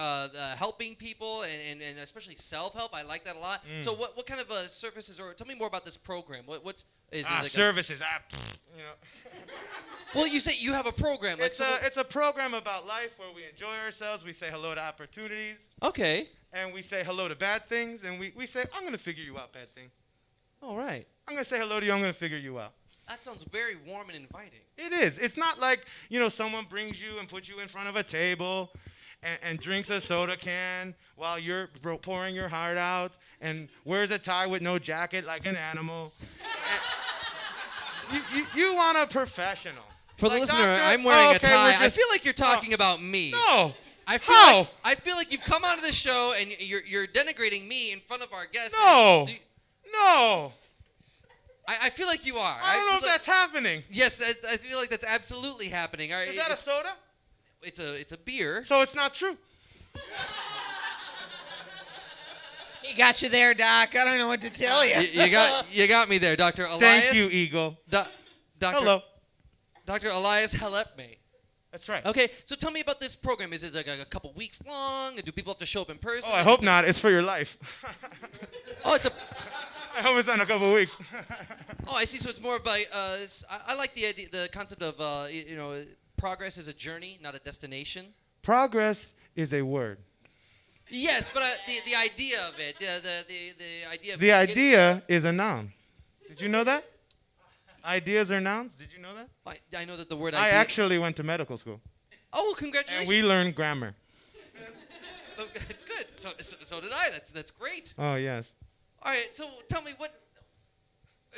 helping people and especially self-help. I like that a lot. So what kind of services, or tell me more about this program. Is it like services. You know. Well, you say you have a program. Like, It's a program about life where we enjoy ourselves. We say hello to opportunities. Okay. And we say hello to bad things. And we say, I'm going to figure you out, bad thing. All right. I'm going to say hello to you. I'm going to figure you out. That sounds very warm and inviting. It is. It's not like, someone brings you and puts you in front of a table and drinks a soda can while you're pouring your heart out and wears a tie with no jacket like an animal. You want a professional. For the Like, listener, doctor, I'm wearing a tie. I just- feel like you're talking about me. No. I feel like you've come onto the show and you're denigrating me in front of our guests. No. No. I feel like you are. I don't know if that's happening. Yes, I feel like that's absolutely happening. All right, Is that a soda? It's a beer. So it's not true. He got you there, Doc. I don't know what to tell you. You got me there, Dr. Elias. Thank you, Eagle. Hello. Dr. Elias Halepme. That's right. Okay, so tell me about this program. Is it like a couple weeks long? Do people have to show up in person? Oh, I hope not. It's for your life. Oh, it's a. I hope it's not a couple of weeks. Oh, I see. So it's more about. I like the idea, the concept of progress is a journey, not a destination. Progress is a word. Yes, but the idea of it, the idea of The idea is a noun. Did you know that? Ideas are nouns. Did you know that? I know that the word I idea. actually went to medical school. Oh, well, congratulations. And we learned grammar. Oh, it's good. good. So did I. That's great. Oh, yes. All right. So tell me what.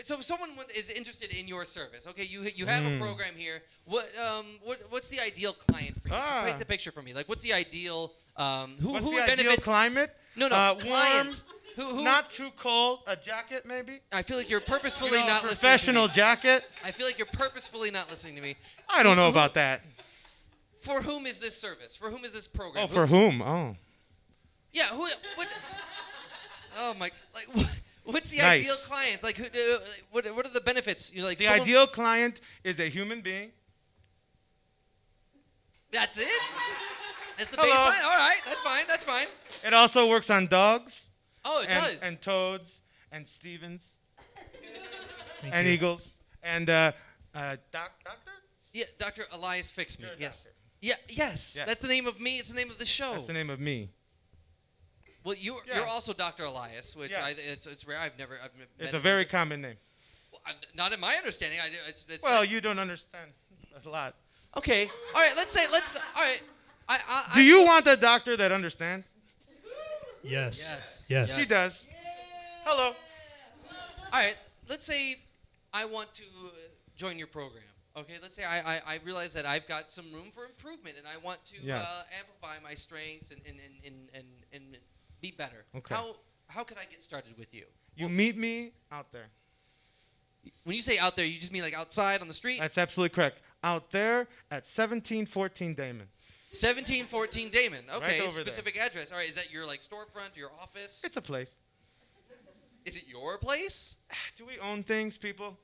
So if someone is interested in your service, okay, you have a program here. What's the ideal client for you? Paint the picture for me. Like, what's the ideal? Who What's would the ideal benefit? climate? No, warm, client. Who? not too cold. A jacket, maybe? I feel like you're purposefully You know, not a listening to professional me. jacket? I feel like you're purposefully not listening to me. I don't know about that. For whom is this service? For whom is this program? Oh, for whom? Oh. Yeah. Who? What? Oh my! Like, what's the Nice. ideal clients? Like, what are the benefits? You like The someone- ideal client is a human being. That's it. That's the Hello. baseline. All right. That's fine. That's fine. It also works on dogs. Oh, it does. And toads and Stevens Thank and you. eagles and doctor? Yeah, Dr. Elias Fix Me. You're a Yes. doctor. Yeah. Yes. Yes. That's the name of me. It's the name of the show. That's the name of me. Well, you're Yeah. also Dr. Elias, which Yes. it's rare. I've met It's a him. very common name. Well, not in my understanding. It's Well, nice. you don't understand a lot. Okay. All right. All right. Do you want a doctor that understands? Yes. Yes. Yes. She does. Hello. All right. Let's say I want to join your program. Okay. Let's say I realize that I've got some room for improvement, and I want to Yeah. amplify my strengths and be better. Okay. How can I get started with you? You meet me out there. When you say out there, you just mean like outside on the street? That's absolutely correct. Out there at 1714 Damon. 1714 Damon. Okay, over there. specific address. All right, is that your like storefront, your office? It's a place. Is it your place? Do we own things, people?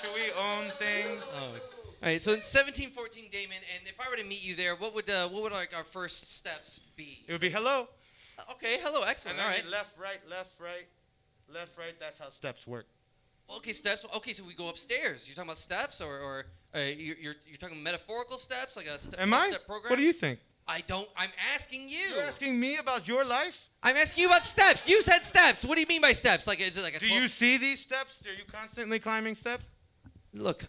Should we own things? Oh. All right, so in 1714 Damon, and if I were to meet you there, what would like our first steps be? It would be hello. Okay, hello, excellent. And All then right. we left, right, left, right, left, right. That's how steps work. Okay, steps. Okay, so we go upstairs. You're talking about steps, or you're talking metaphorical steps, like a Am I? step program? What do you think? I don't. I'm asking you. You're asking me about your life? I'm asking you about steps. You said steps. What do you mean by steps? Like, is it like a? Do 12 you see these steps? Are you constantly climbing steps? Look,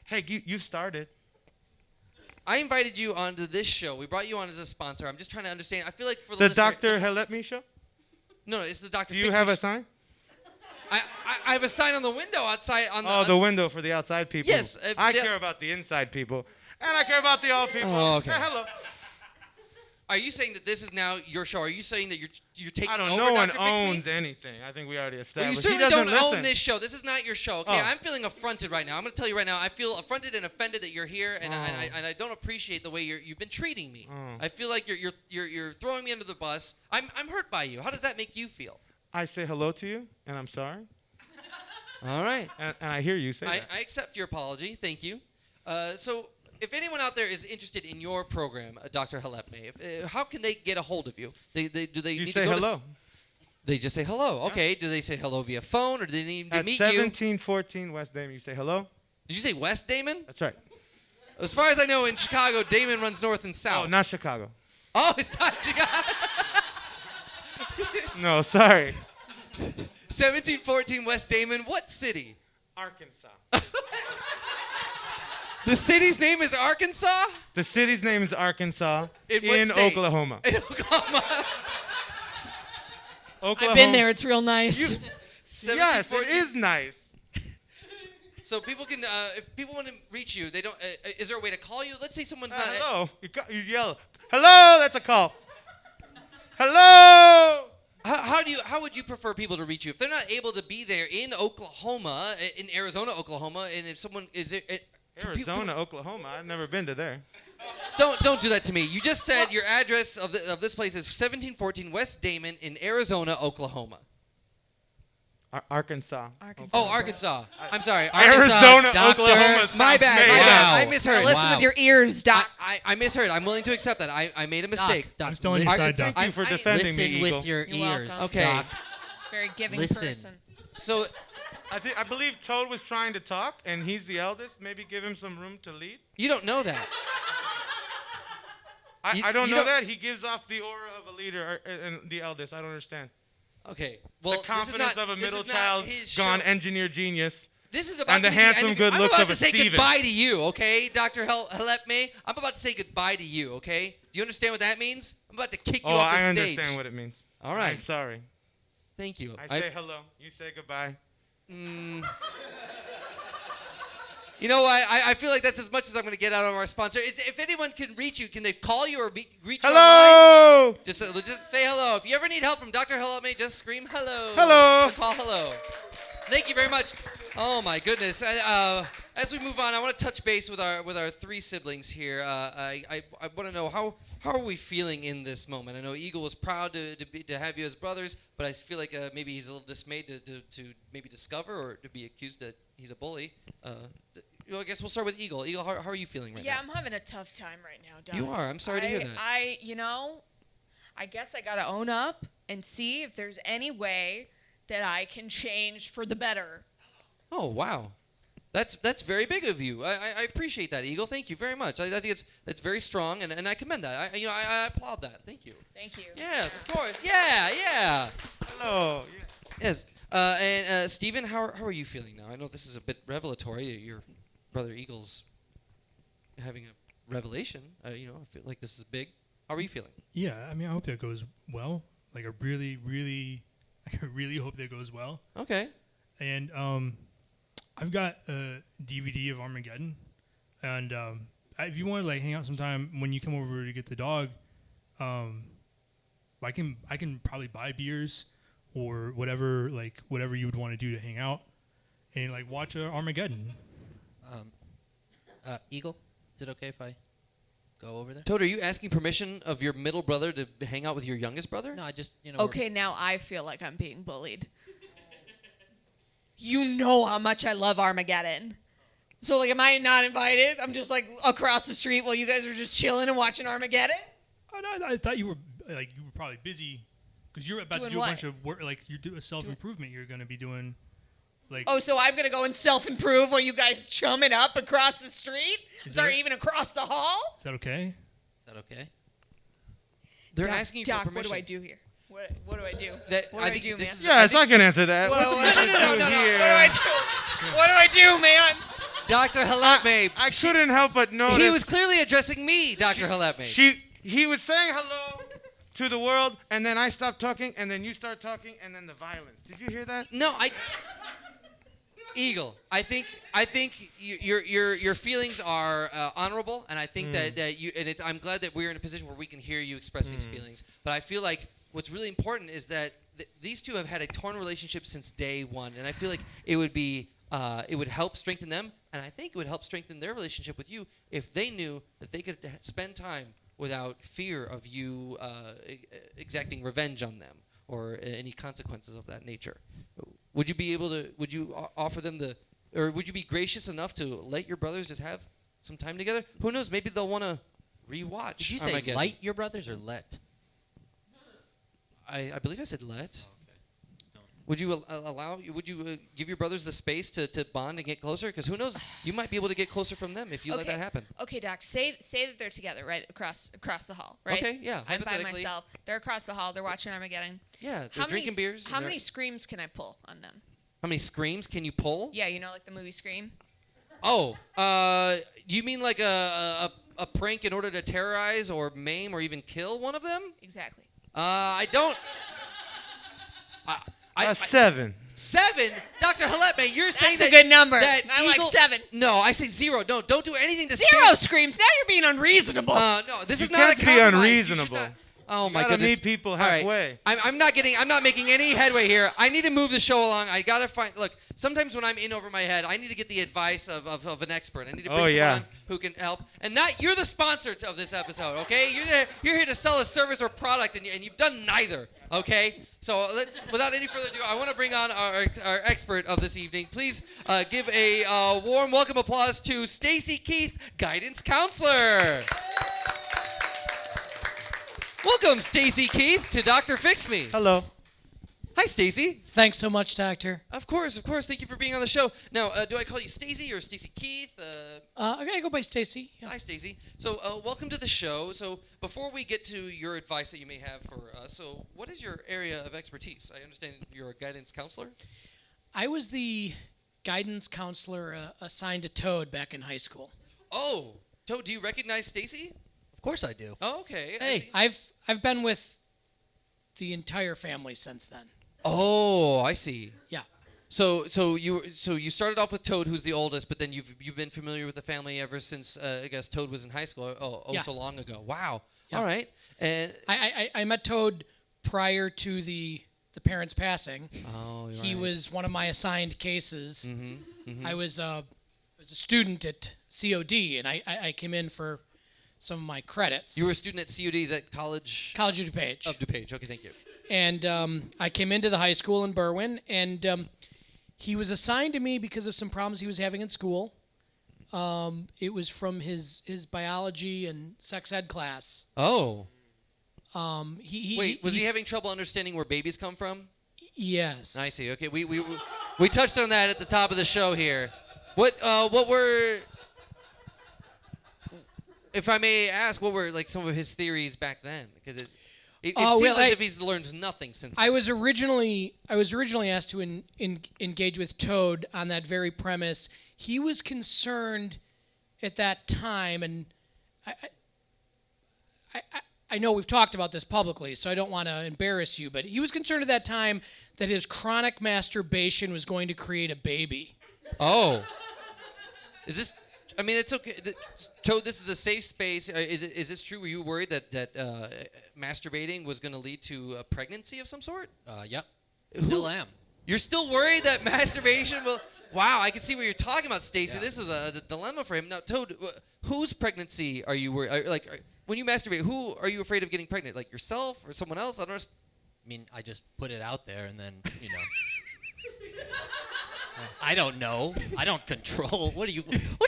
Hey, you started. I invited you onto this show. We brought you on as a sponsor. I'm just trying to understand. I feel like for the The listener, Dr. Help Me show? No, it's the Dr. Do you Fix have Me a sign? I have a sign on the window outside. On the, Oh, the window for the outside people. Yes, I the- care about the inside people. And I care about the old people. Oh, okay. Hey, hello. Are you saying that this is now your show? Are you saying that you're taking I don't over know. No one Dr. Fix Me? owns anything. I think we already Well, established. you He certainly doesn't don't own listen. this show. This is not your show. Okay, Oh. I'm feeling affronted right now. I'm going to tell you right now. I feel affronted and offended that you're here, and I don't appreciate the way you've been treating me. Oh. I feel like you're throwing me under the bus. I'm hurt by you. How does that make you feel? I say hello to you, and I'm sorry. All right. And I hear you say that. I accept your apology. Thank you. So, if anyone out there is interested in your program, Dr. Halepme, how can they get a hold of you? Do they You need say to go hello. to? They just say hello. Okay. Do they say hello via phone, or do they need to At meet you? 1714 West Damon, you say hello. Did you say West Damon? That's right. As far as I know, in Chicago, Damon runs north and south. Oh, not Chicago. Oh, it's not Chicago. No, sorry. 1714 West Damon. What city? Arkansas. The city's name is Arkansas? The city's name is Arkansas In what state? Oklahoma. In Oklahoma. Oklahoma. I've been there. It's real nice. Yes, it 1714 is nice. So people can, if people want to reach you, they don't. Is there a way to call you? Let's say someone's not. Hello. You yell. Hello. That's a call. Hello. How would you prefer people to reach you if they're not able to be there in Oklahoma, in Arizona, Oklahoma, and if someone is it? Arizona, Oklahoma. I've never been to there. Don't do that to me. You just said your address of this place is 1714 West Damon in Arizona, Oklahoma. Arkansas. Oh, Arkansas. I'm sorry. Arizona, Doctor. Oklahoma. sounds My bad. made My up. bad. Wow. I misheard. Listen Wow. with your ears, Doc. I misheard. I'm willing to accept that. I made a mistake. Doc, I'm still on your listen- side, Doc. Thank you for defending Listen me, with Eagle. your You're ears. welcome. Okay. Doc. Very giving Listen. person. So I believe Toad was trying to talk, and he's the eldest. Maybe give him some room to lead. you don't know that. I don't you know don't- that. He gives off the aura of a leader and the eldest. I don't understand. Okay. Well, The confidence this is not, of a this middle is not child his gone show. engineer genius. This is about And to the be handsome end of your- good looks I'm of about a to say Steven. goodbye to you, okay, Dr. Halepme? I'm about to say goodbye to you, okay? Do you understand what that means? I'm about to kick you Oh, off the I stage. understand what it means. All right. I'm sorry. Thank you. I say hello. You say goodbye. You know what? I feel like that's as much as I'm going to get out of our sponsor. If anyone can reach you, can they call you or reach you online? Hello. Just say hello. If you ever need help from Dr. Halepme, just scream hello. Hello. Or call hello. Thank you very much. Oh my goodness. As we move on, I want to touch base with our three siblings here. I want to know how are we feeling in this moment? I know Eagle was proud to have you as brothers, but I feel like maybe he's a little dismayed to maybe discover or to be accused that he's a bully. I guess we'll start with Eagle. Eagle, how are you feeling right now? Yeah, I'm having a tough time right now, Doc. You are. I'm sorry to hear that. I guess I gotta own up and see if there's any way that I can change for the better. Oh wow, that's very big of you. I appreciate that, Eagle. Thank you very much. I think it's very strong, and I commend that. I applaud that. Thank you. Thank you. Yes, of course. Yeah. Hello. Yes. And Stephen, how are you feeling now? I know this is a bit revelatory. Your brother Eagle's having a revelation. I feel like this is big. How are you feeling? Yeah, I mean, I hope that goes well. Like, I really hope that goes well. Okay. And I've got a DVD of Armageddon, and if you want to like hang out sometime when you come over to get the dog, I can probably buy beers or whatever you would want to do to hang out and like watch Armageddon. Eagle, is it okay if I go over there? Toad, are you asking permission of your middle brother to hang out with your youngest brother? No, I just Okay, now I feel like I'm being bullied. You know how much I love Armageddon. So, like, am I not invited? I'm just, like, across the street while you guys are just chilling and watching Armageddon? Oh, no, I thought you were probably busy because you're about Doing to do what? a bunch of work. Like, you do a self-improvement. You're going to be doing, like. Oh, so I'm going to go and self-improve while you guys chum it up across the street? Is Sorry, that- even across the hall? Is that okay? Is that okay? They're Doc, asking you Doc, for permission. what do I do here? What do I do? That- What I do I think do, man? this is- Yes, I can answer that. Whoa, What do you no. do What here? do I do? What do I do, man? Dr. Halepme. I couldn't help but notice. He was clearly addressing me, Dr. Halepme. He was saying hello to the world, and then I stopped talking, and then you start talking, and then the violence. Did you hear that? No, Eagle, I think your feelings are honorable, and I think that you and I'm glad that we're in a position where we can hear you express these feelings. But I feel like what's really important is that these two have had a torn relationship since day one, and I feel like it would help strengthen them, and I think it would help strengthen their relationship with you if they knew that they could spend time without fear of you exacting revenge on them or any consequences of that nature. Would you be able to? Would you offer them or would you be gracious enough to let your brothers just have some time together? Who knows? Maybe they'll want to rewatch. Did you say Armageddon. light your brothers or let? I believe I said let. Would you allow? Would you give your brothers the space to bond and get closer? Because who knows? You might be able to get closer from them if you let that happen. Okay, Doc. Say that they're together, right across the hall, right? Okay, yeah, I'm by hypothetically. myself. They're across the hall. They're watching Armageddon. Yeah, they're drinking beers. How and many they're- screams can I pull on them? How many screams can you pull? Yeah, you know, like the movie Scream. Oh, do you mean like a prank in order to terrorize or maim or even kill one of them? Exactly. I don't. I 7. 7, Dr. Halepme, you're saying That's a that good number. that I like Eagle- 7. No, I say 0. No, don't do anything to Zero screams. Now you're being unreasonable. No, this You is not can't a be compromise. You should unreasonable. not- Oh my gotta goodness. meet people All right. halfway. I'm not making any headway here. I need to move the show along. I gotta find. Look, sometimes when I'm in over my head, I need to get the advice of an expert. I need to bring someone on who can help. And you're the sponsor of this episode, okay? You're here to sell a service or product, and you've done neither, okay? So without any further ado, I want to bring on our expert of this evening. Please give a warm welcome applause to Stacy Keith, guidance counselor. Welcome, Stacy Keith, to Dr. Fix Me. Hello. Hi, Stacy. Thanks so much, Doctor. Of course. Thank you for being on the show. Now, do I call you Stacy or Stacy Keith? I'm going to go by Stacy. Yeah. Hi, Stacy. So, welcome to the show. So, before we get to your advice that you may have for us, so what is your area of expertise? I understand you're a guidance counselor. I was the guidance counselor assigned to Toad back in high school. Oh, Toad, do you recognize Stacy? Of course I do. Oh, okay. I Hey. see. I've been with the entire family since then. Oh, I see. Yeah. So you started off with Toad, who's the oldest, but then you've been familiar with the family ever since I guess Toad was in high school. Yeah. So long ago. Wow. Yeah. All right. And I met Toad prior to the parents passing. oh, you're He right. was one of my assigned cases. Mm-hmm. I was a student at COD, and I came in for some of my credits. You were a student at CODs at College College of DuPage. of DuPage. Okay, thank you. And I came into the high school in Berwyn, and he was assigned to me because of some problems he was having in school. It was from his biology and sex ed class. Oh. Wait, Was he having trouble understanding where babies come from? Yes. I see. Okay, we touched on that at the top of the show here. What were, if I may ask, what were like some of his theories back then? Because it seems well, as if he's learned nothing since. I was originally asked to engage with Toad on that very premise. He was concerned at that time, and I know we've talked about this publicly, so I don't want to embarrass you, but he was concerned at that time that his chronic masturbation was going to create a baby. Oh. Is this? I mean, it's okay. Toad, this is a safe space. Is this true? Were you worried that masturbating was going to lead to a pregnancy of some sort? Yep. Still am. You're still worried that masturbation will? Wow, I can see what you're talking about, Stacy. Yeah. This is a dilemma for him. Now, Toad, whose pregnancy are you worried? When you masturbate, who are you afraid of getting pregnant? Like yourself or someone else? I don't understand. I mean, I just put it out there, and then I don't know. I don't control. What do you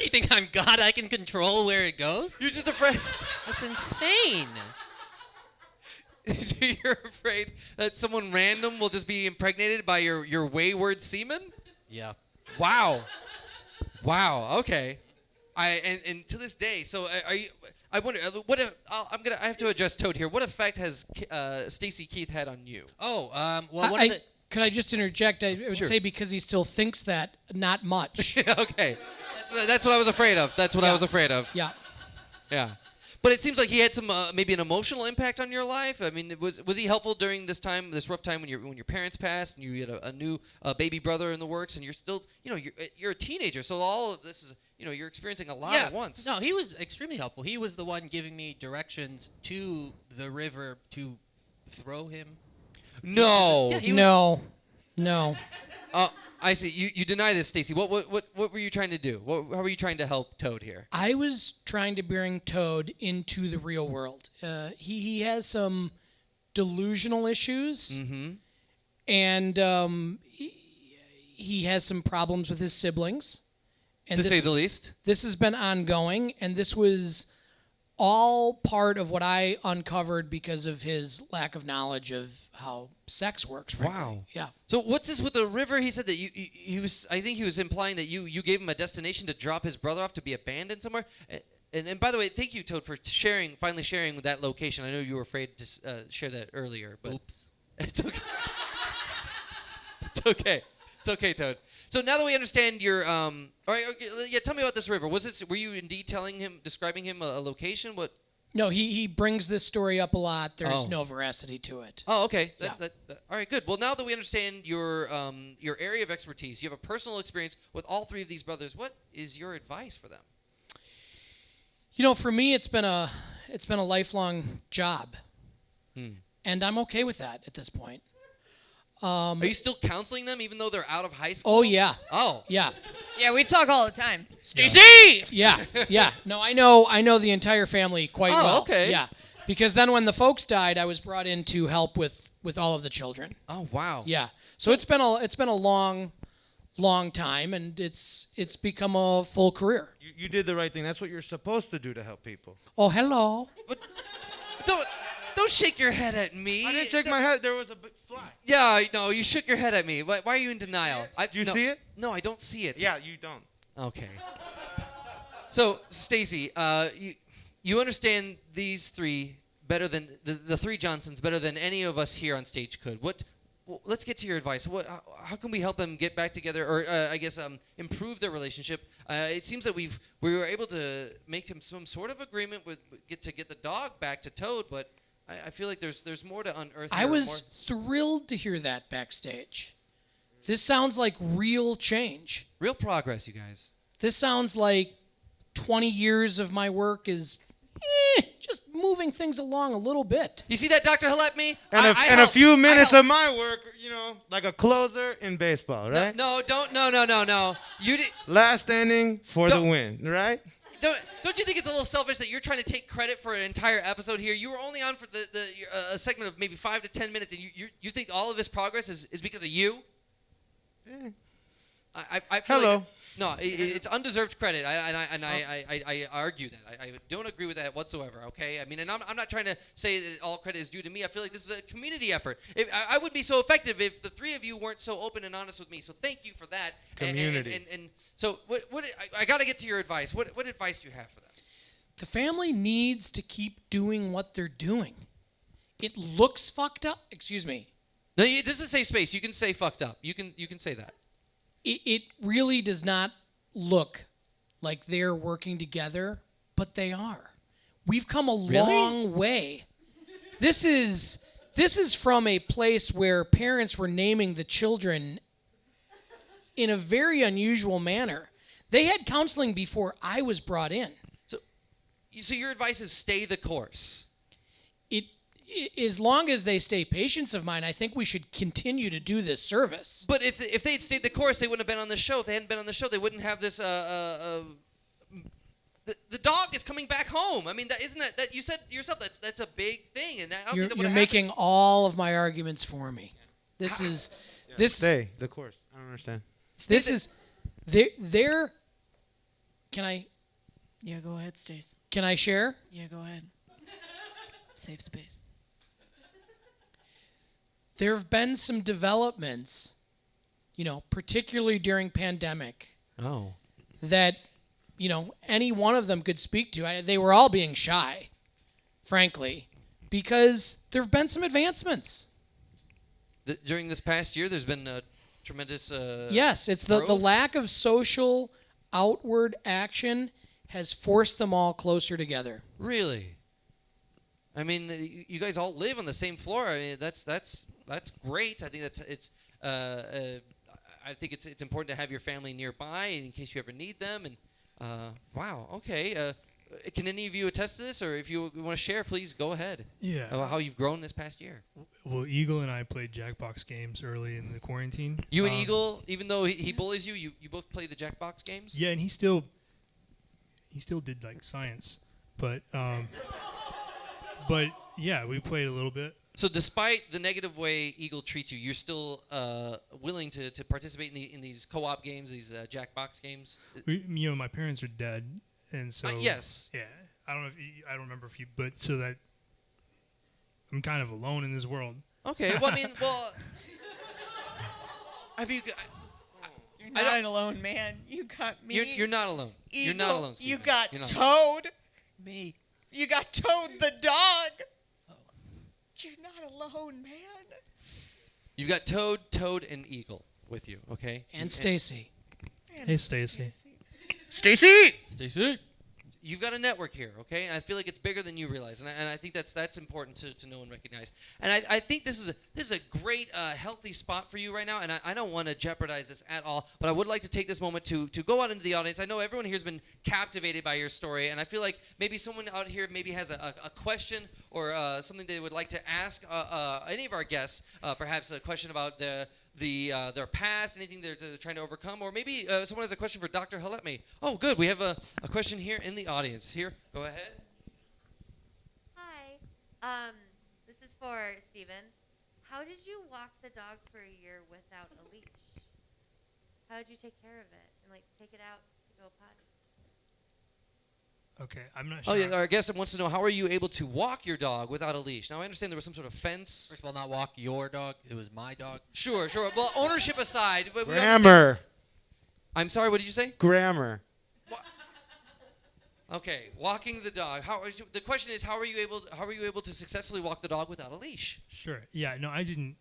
think I'm God? I can control where it goes? You're just afraid. That's insane. You're afraid that someone random will just be impregnated by your wayward semen? Yeah. Wow. Okay. And to this day, so are you? I wonder. What if, I have to address Toad here. What effect has Stacy Keith had on you? Oh, well, one of the. Could I just interject? I would Sure. say because he still thinks that, not much. Okay. That's what I was afraid of. That's what I was afraid of. Yeah. Yeah. But it seems like he had some maybe an emotional impact on your life. I mean, was he helpful during this time, this rough time when your parents passed and you had a new baby brother in the works, and you're still you're a teenager, so all of this is you're experiencing a lot at once. No, he was extremely helpful. He was the one giving me directions to the river to throw him. No. Yeah, he was- No. I see. You deny this, Stacy. What were you trying to do? How were you trying to help Toad here? I was trying to bring Toad into the real world. He has some delusional issues, and he has some problems with his siblings. And To say the least. This has been ongoing, and this was all part of what I uncovered because of his lack of knowledge of how sex works. Frankly. Wow. Yeah. So what's this with the river? He said that he was. I think he was implying that you gave him a destination to drop his brother off to be abandoned somewhere. And by the way, thank you, Toad, for finally sharing that location. I know you were afraid to share that earlier, but Oops. it's okay. It's okay. It's okay, Toad. So now that we understand your all right, okay, yeah, tell me about this river. Were you indeed describing him a location? What? No, he brings this story up a lot. There's Oh. no veracity to it. Oh, okay. Yeah. All right, good. Well, now that we understand your area of expertise, you have a personal experience with all three of these brothers. What is your advice for them? For me, it's been a lifelong job, and I'm okay with that at this point. Are you still counseling them even though they're out of high school? Oh yeah, Oh. yeah, Yeah, we talk all the time. yeah. No, I know the entire family quite Oh, well. okay. Yeah, because then when the folks died, I was brought in to help with all of the children. Oh, wow. Yeah, so it's been a long time, and it's become a full career. You did the right thing. That's what you're supposed to do to help people. Oh, hello. Don't shake your head at me. I didn't shake my head. There was a big fly. Yeah, no, you shook your head at me. Why are you in denial? Do you see it? No, I don't see it. Yeah, you don't. Okay. So, Stacy, you understand these three better than the three Johnsons better than any of us here on stage could. well, let's get to your advice. How can we help them get back together, or I guess improve their relationship? It seems that we were able to make some sort of agreement with get the dog back to Toad, but I feel like there's more to unearth. I was thrilled to hear that backstage. This sounds like real change. Real progress, you guys. This sounds like 20 years of my work is just moving things along a little bit. You see that, Dr. Haletmi? And a few minutes of my work, like a closer in baseball, right? No. You did. Last inning for the win, right? Don't you think it's a little selfish that you're trying to take credit for an entire episode here? You were only on for a segment of maybe 5 to 10 minutes, and you think all of this progress is because of you? I feel Hello. like it's undeserved credit, I argue that. I don't agree with that whatsoever. Okay, I mean, and I'm not trying to say that all credit is due to me. I feel like this is a community effort. I would be so effective if the three of you weren't so open and honest with me. So thank you for that. Community. And so what I got to get to your advice. What advice do you have for them? The family needs to keep doing what they're doing. It looks fucked up. Excuse me. No, this is a safe space. You can say fucked up. You can say that. It really does not look like they're working together, but they are. We've come a long way. This is from a place where parents were naming the children in a very unusual manner. They had counseling before I was brought in. So your advice is stay the course. As long as they stay patients of mine, I think we should continue to do this service. But if they'd stayed the course, they wouldn't have been on the show. If they hadn't been on the show, they wouldn't have this. The dog is coming back home. I mean, isn't that you said yourself? That's a big thing, and I don't think that You're making all of my arguments for me. This. Stay the course. I don't understand. This is they're. Can I? Yeah, go ahead, Stace. Can I share? Yeah, go ahead. Safe space. There have been some developments, particularly during pandemic. Oh. That, any one of them could speak to. They were all being shy, frankly, because there have been some advancements. During this past year, there's been tremendous. Yes, it's the lack of social outward action has forced them all closer together. Really? I mean, you guys all live on the same floor. I mean, that's great. I think I think it's important to have your family nearby in case you ever need them. And wow, okay. Can any of you attest to this, or if you want to share, please go ahead. Yeah. About how you've grown this past year. Well, Eagle and I played Jackbox games early in the quarantine. You and Eagle, even though he bullies you both play the Jackbox games. Yeah, and he still did like science, but yeah, we played a little bit. So despite the negative way Eagle treats you, you're still willing to participate in these co-op games, these Jackbox games? My parents are dead, and so yes. Yeah, I don't remember if you, but so that I'm kind of alone in this world. Okay, well, I mean, have you? You're not an alone man. You got me. You're not alone. Eagle, you're not alone. You Steven. got You're not Toad. Me. You got Toad the dog. You're not alone, man. You've got Toad, and Eagle with you, okay? And Stacy. Hey, Stacy. Stacy. You've got a network here, okay? And I feel like it's bigger than you realize, and I think that's important to know and recognize. And I think this is a great, healthy spot for you right now, and I don't want to jeopardize this at all, but I would like to take this moment to go out into the audience. I know everyone here has been captivated by your story, and I feel like maybe someone out here maybe has a question or something they would like to ask any of our guests, perhaps a question about their past, anything they're trying to overcome, or maybe someone has a question for Dr. Haletmi. Oh, good. We have a question here in the audience. Here, go ahead. Hi. This is for Steven. How did you walk the dog for a year without a leash? How did you take care of it and take it out to go potty? Okay, I'm not sure. Oh, yeah, our guest wants to know, how are you able to walk your dog without a leash? Now, I understand there was some sort of fence. First of all, not walk your dog. It was my dog. Sure. Well, ownership aside. But we Grammar. I'm sorry, what did you say? Grammar. Okay, walking the dog. The question is, how are you able to successfully walk the dog without a leash? Sure. Yeah. No, I didn't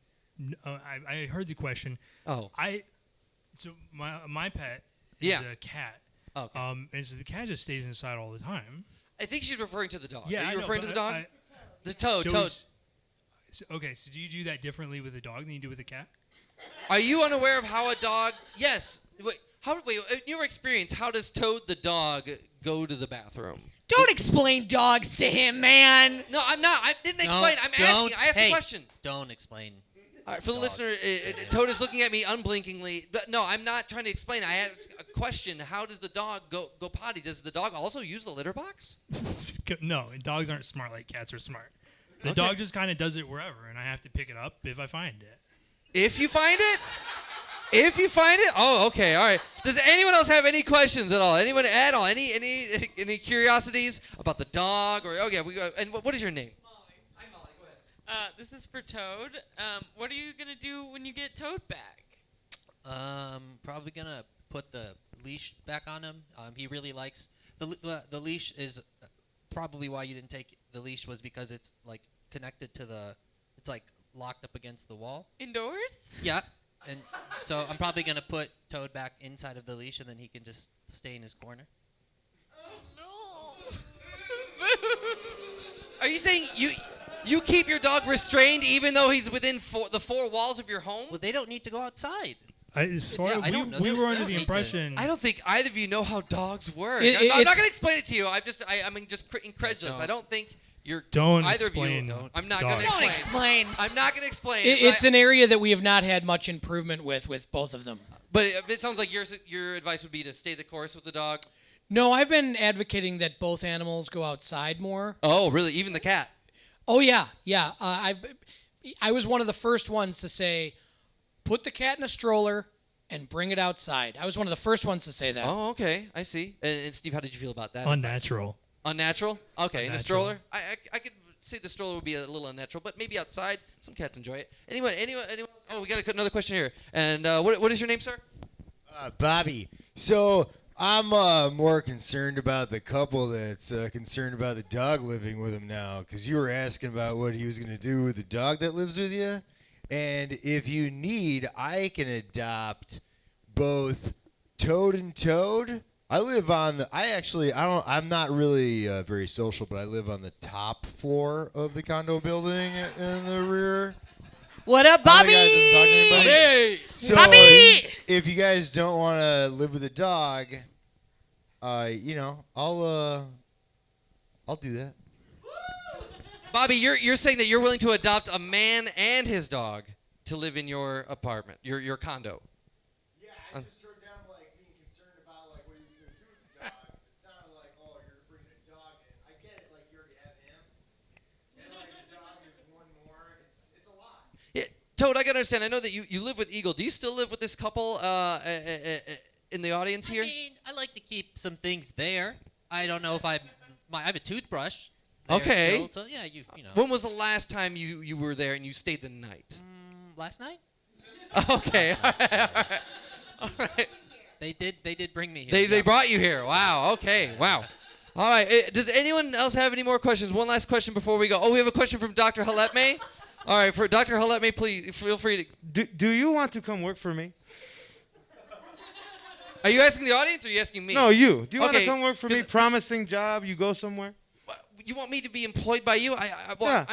I heard the question. Oh. So my pet Yeah. is a cat. Okay. And so the cat just stays inside all the time. I think she's referring to the dog. Yeah, Are I you know, referring to but the dog? The toad. So Toad. okay, so do you do that differently with a dog than you do with a cat? Are you unaware of how a dog? Yes. Wait. In your experience, how does Toad the dog go to the bathroom? Don't explain dogs to him, man. No, I'm not. I didn't explain. I'm asking. I asked a question. Don't explain. All right, for the Dogs. listener, Toad is looking at me unblinkingly. But no, I'm not trying to explain. I asked a question. How does the dog go potty? Does the dog also use the litter box? No, and dogs aren't smart like cats are smart. The Okay. dog just kind of does it wherever, and I have to pick it up if I find it. If you find it? If you find it? Oh, okay. All right. Does anyone else have any questions at all? Anyone at all? Any curiosities about the dog? Or okay, we go. And what is your name? I'm Molly. Go ahead. This is for Toad. What are you gonna do when you get Toad back? Probably gonna put the leash back on him. He really likes the leash. Is probably why you didn't take the leash was because it's like connected to it's like locked up against the wall. Indoors? Yeah. And so I'm probably gonna put Toad back inside of the leash, and then he can just stay in his corner. Oh Are you saying you keep your dog restrained even though he's within the four walls of your home? Well, they don't need to go outside. I don't know. we They were don't under the need to. impression. I don't think either of you know how dogs work. It- I'm not it's- going to explain it to you. I'm just incredulous. Don't. I don't think you're Don't either explain of you. I'm not going to dogs. Don't explain. explain. I'm not going to explain. It's an area that we have not had much improvement with both of them. But it sounds like your advice would be to stay the course with the dog. No, I've been advocating that both animals go outside more. Oh, really? Even the cat? Oh yeah. I was one of the first ones to say, put the cat in a stroller and bring it outside. I was one of the first ones to say that. Oh, okay. I see. And Steve, how did you feel about that? Unnatural. Unnatural? Okay, in a Unnatural. stroller? I could say the stroller would be a little unnatural, but maybe outside. Some cats enjoy it. Anyone else? Oh, we got another question here. And what is your name, sir? Bobby. So I'm more concerned about the couple that's concerned about the dog living with him now, because you were asking about what he was going to do with the dog that lives with you. And if you need, I can adopt both Toad and Toad. I live on the. I'm not really very social, but I live on the top floor of the condo building in the rear. What up, I don't think Bobby? I didn't talk to anybody. Hey! So Bobby! if you guys don't want to live with a dog, I'll do that. Bobby, you're saying that you're willing to adopt a man and his dog to live in your apartment, your condo. Yeah, I just heard them being concerned about what he was going to do with the dogs. It sounded like, oh, you're bringing a dog in. I get it, you already have him, and the dog is one more. It's a lot. Yeah, Toad, I gotta understand. I know that you live with Eagle. Do you still live with this couple in the audience here? I mean, I like to keep some things there. I don't know if I have a toothbrush. there Okay. still, so yeah, you know. When was the last time you were there and you stayed the night? Last night? Okay. All right. They did bring me here. They yeah. brought you here. Wow. Okay. Wow. All right. Does anyone else have any more questions? One last question before we go. Oh, we have a question from Dr. Haletme. All right. For Dr. Haletme, please feel free to. Do you want to come work for me? Are you asking the audience or are you asking me? No, you. Do you want to Okay, come work for me? 'cause- Promising job. You go somewhere. You want me to be employed by you? Yeah.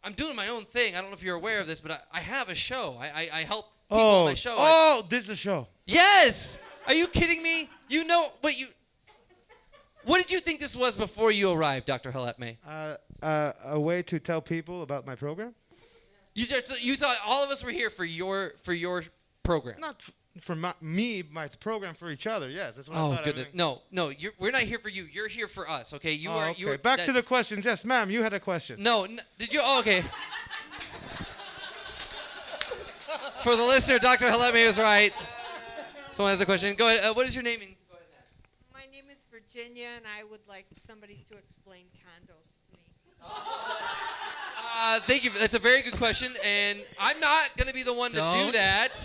I'm doing my own thing. I don't know if you're aware of this, but I have a show. I help people on my show. This is the show. Yes. Are you kidding me? You know, but you. What did you think this was before you arrived, Dr. Haletme? A way to tell people about my program. You thought all of us were here for your program? Not for my program for each other. Yes, that's what I Oh thought. goodness, no, we're not here for you. You're here for us. Okay, you are. Okay. You are. Back to that's- the questions. Yes, ma'am, you had a question. No, did you? Oh, okay. For the listener, Dr. Haletme was right. Someone has a question. Go ahead. What is your name? Go ahead and ask. My name is Virginia, and I would like somebody to explain condos to me. Thank you. That's a very good question, and I'm not going to be the one to do Don't. that.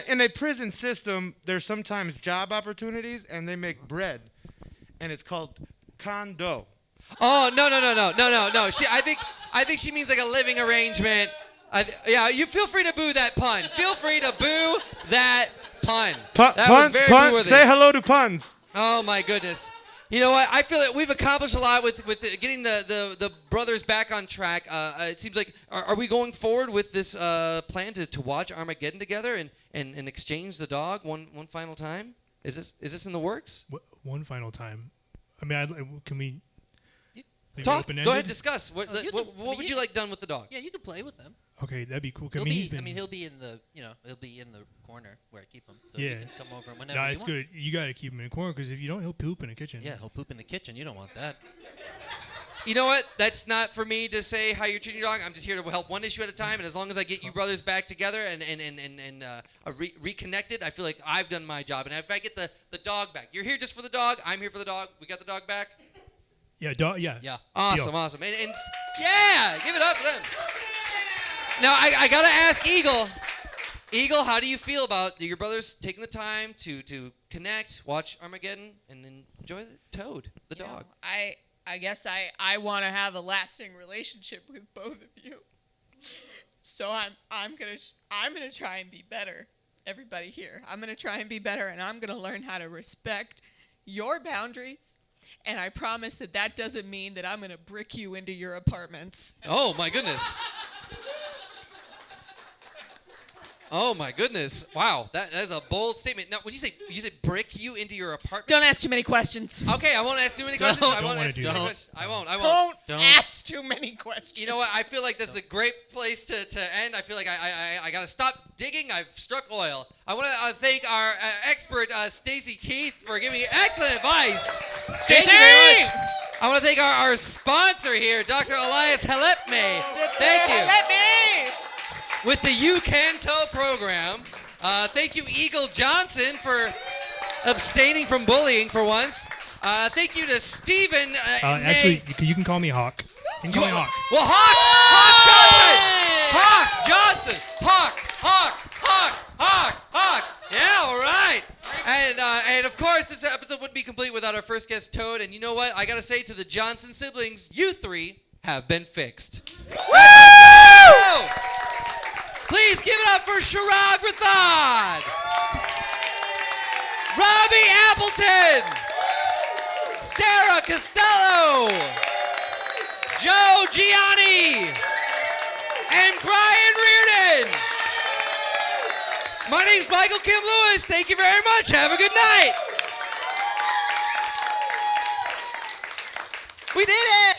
In a prison system, there's sometimes job opportunities, and they make bread, and it's called condo. Oh no! See, I I think she means like a living arrangement. Yeah, you feel free to boo that pun. Feel free to boo that pun. That was very boo-worthy. Say hello to puns. Oh my goodness. You know what? I feel that we've accomplished a lot with getting the brothers back on track. It seems like are we going forward with this plan to watch Armageddon together and exchange the dog one final time? Is this in the works? One final time. I mean, can we leave it Talk. open-ended? Go ahead, discuss. What you would you can- like done with the dog? Yeah, you can play with them. Okay, that'd be cool. He'll He's be, been, he'll be in the, he'll be in the corner where I keep him. So Yeah. you can come over whenever Nah, you it's want. good. You gotta keep him in the corner because if you don't, he'll poop in the kitchen. Yeah, he'll poop in the kitchen. You don't want that. You know what? That's not for me to say how you're treating your dog. I'm just here to help one issue at a time. And as long as I get you brothers back together and reconnected, I feel like I've done my job. And if I get the dog back, you're here just for the dog. I'm here for the dog. We got the dog back. Yeah, dog. Yeah. Yeah. Awesome, Deal. awesome. And yeah, give it up for them. Now, I got to ask Eagle. Eagle, how do you feel about your brothers taking the time to connect, watch Armageddon, and enjoy the Toad, the dog? I guess I want to have a lasting relationship with both of you. So I'm gonna try and be better. Everybody here, I'm gonna try and be better, and I'm gonna learn how to respect your boundaries. And I promise that doesn't mean that I'm gonna brick you into your apartments. Oh, my goodness. Oh, my goodness. Wow, that is a bold statement. Now, when you say brick you into your apartment. Don't ask too many questions. Okay, I won't ask too many questions. I won't wanna ask do too many that. questions. I won't. Don't ask too many questions. You know what? I feel like this is a great place to end. I feel like I got to stop digging. I've struck oil. I want to thank our expert, Stacy Keith, for giving me excellent advice. Thank you very much. I want to thank our sponsor here, Dr. Elias Halepme. Thank you. With the UCanto program. Thank you, Eagle Johnson, for abstaining from bullying for once. Thank you to Stephen. Actually, you can call me Hawk. You can call me Hawk. Well, Hawk Johnson. Hawk. Yeah, all right. And of course, this episode wouldn't be complete without our first guest, Toad. And you know what? I got to say to the Johnson siblings, you three have been fixed. Woo! Please give it up for Chirag Rathod, Robby Appleton, Sara Costello, Gianni, and Brian Reardon. My name's Michael Kim Lewis. Thank you very much. Have a good night. We did it!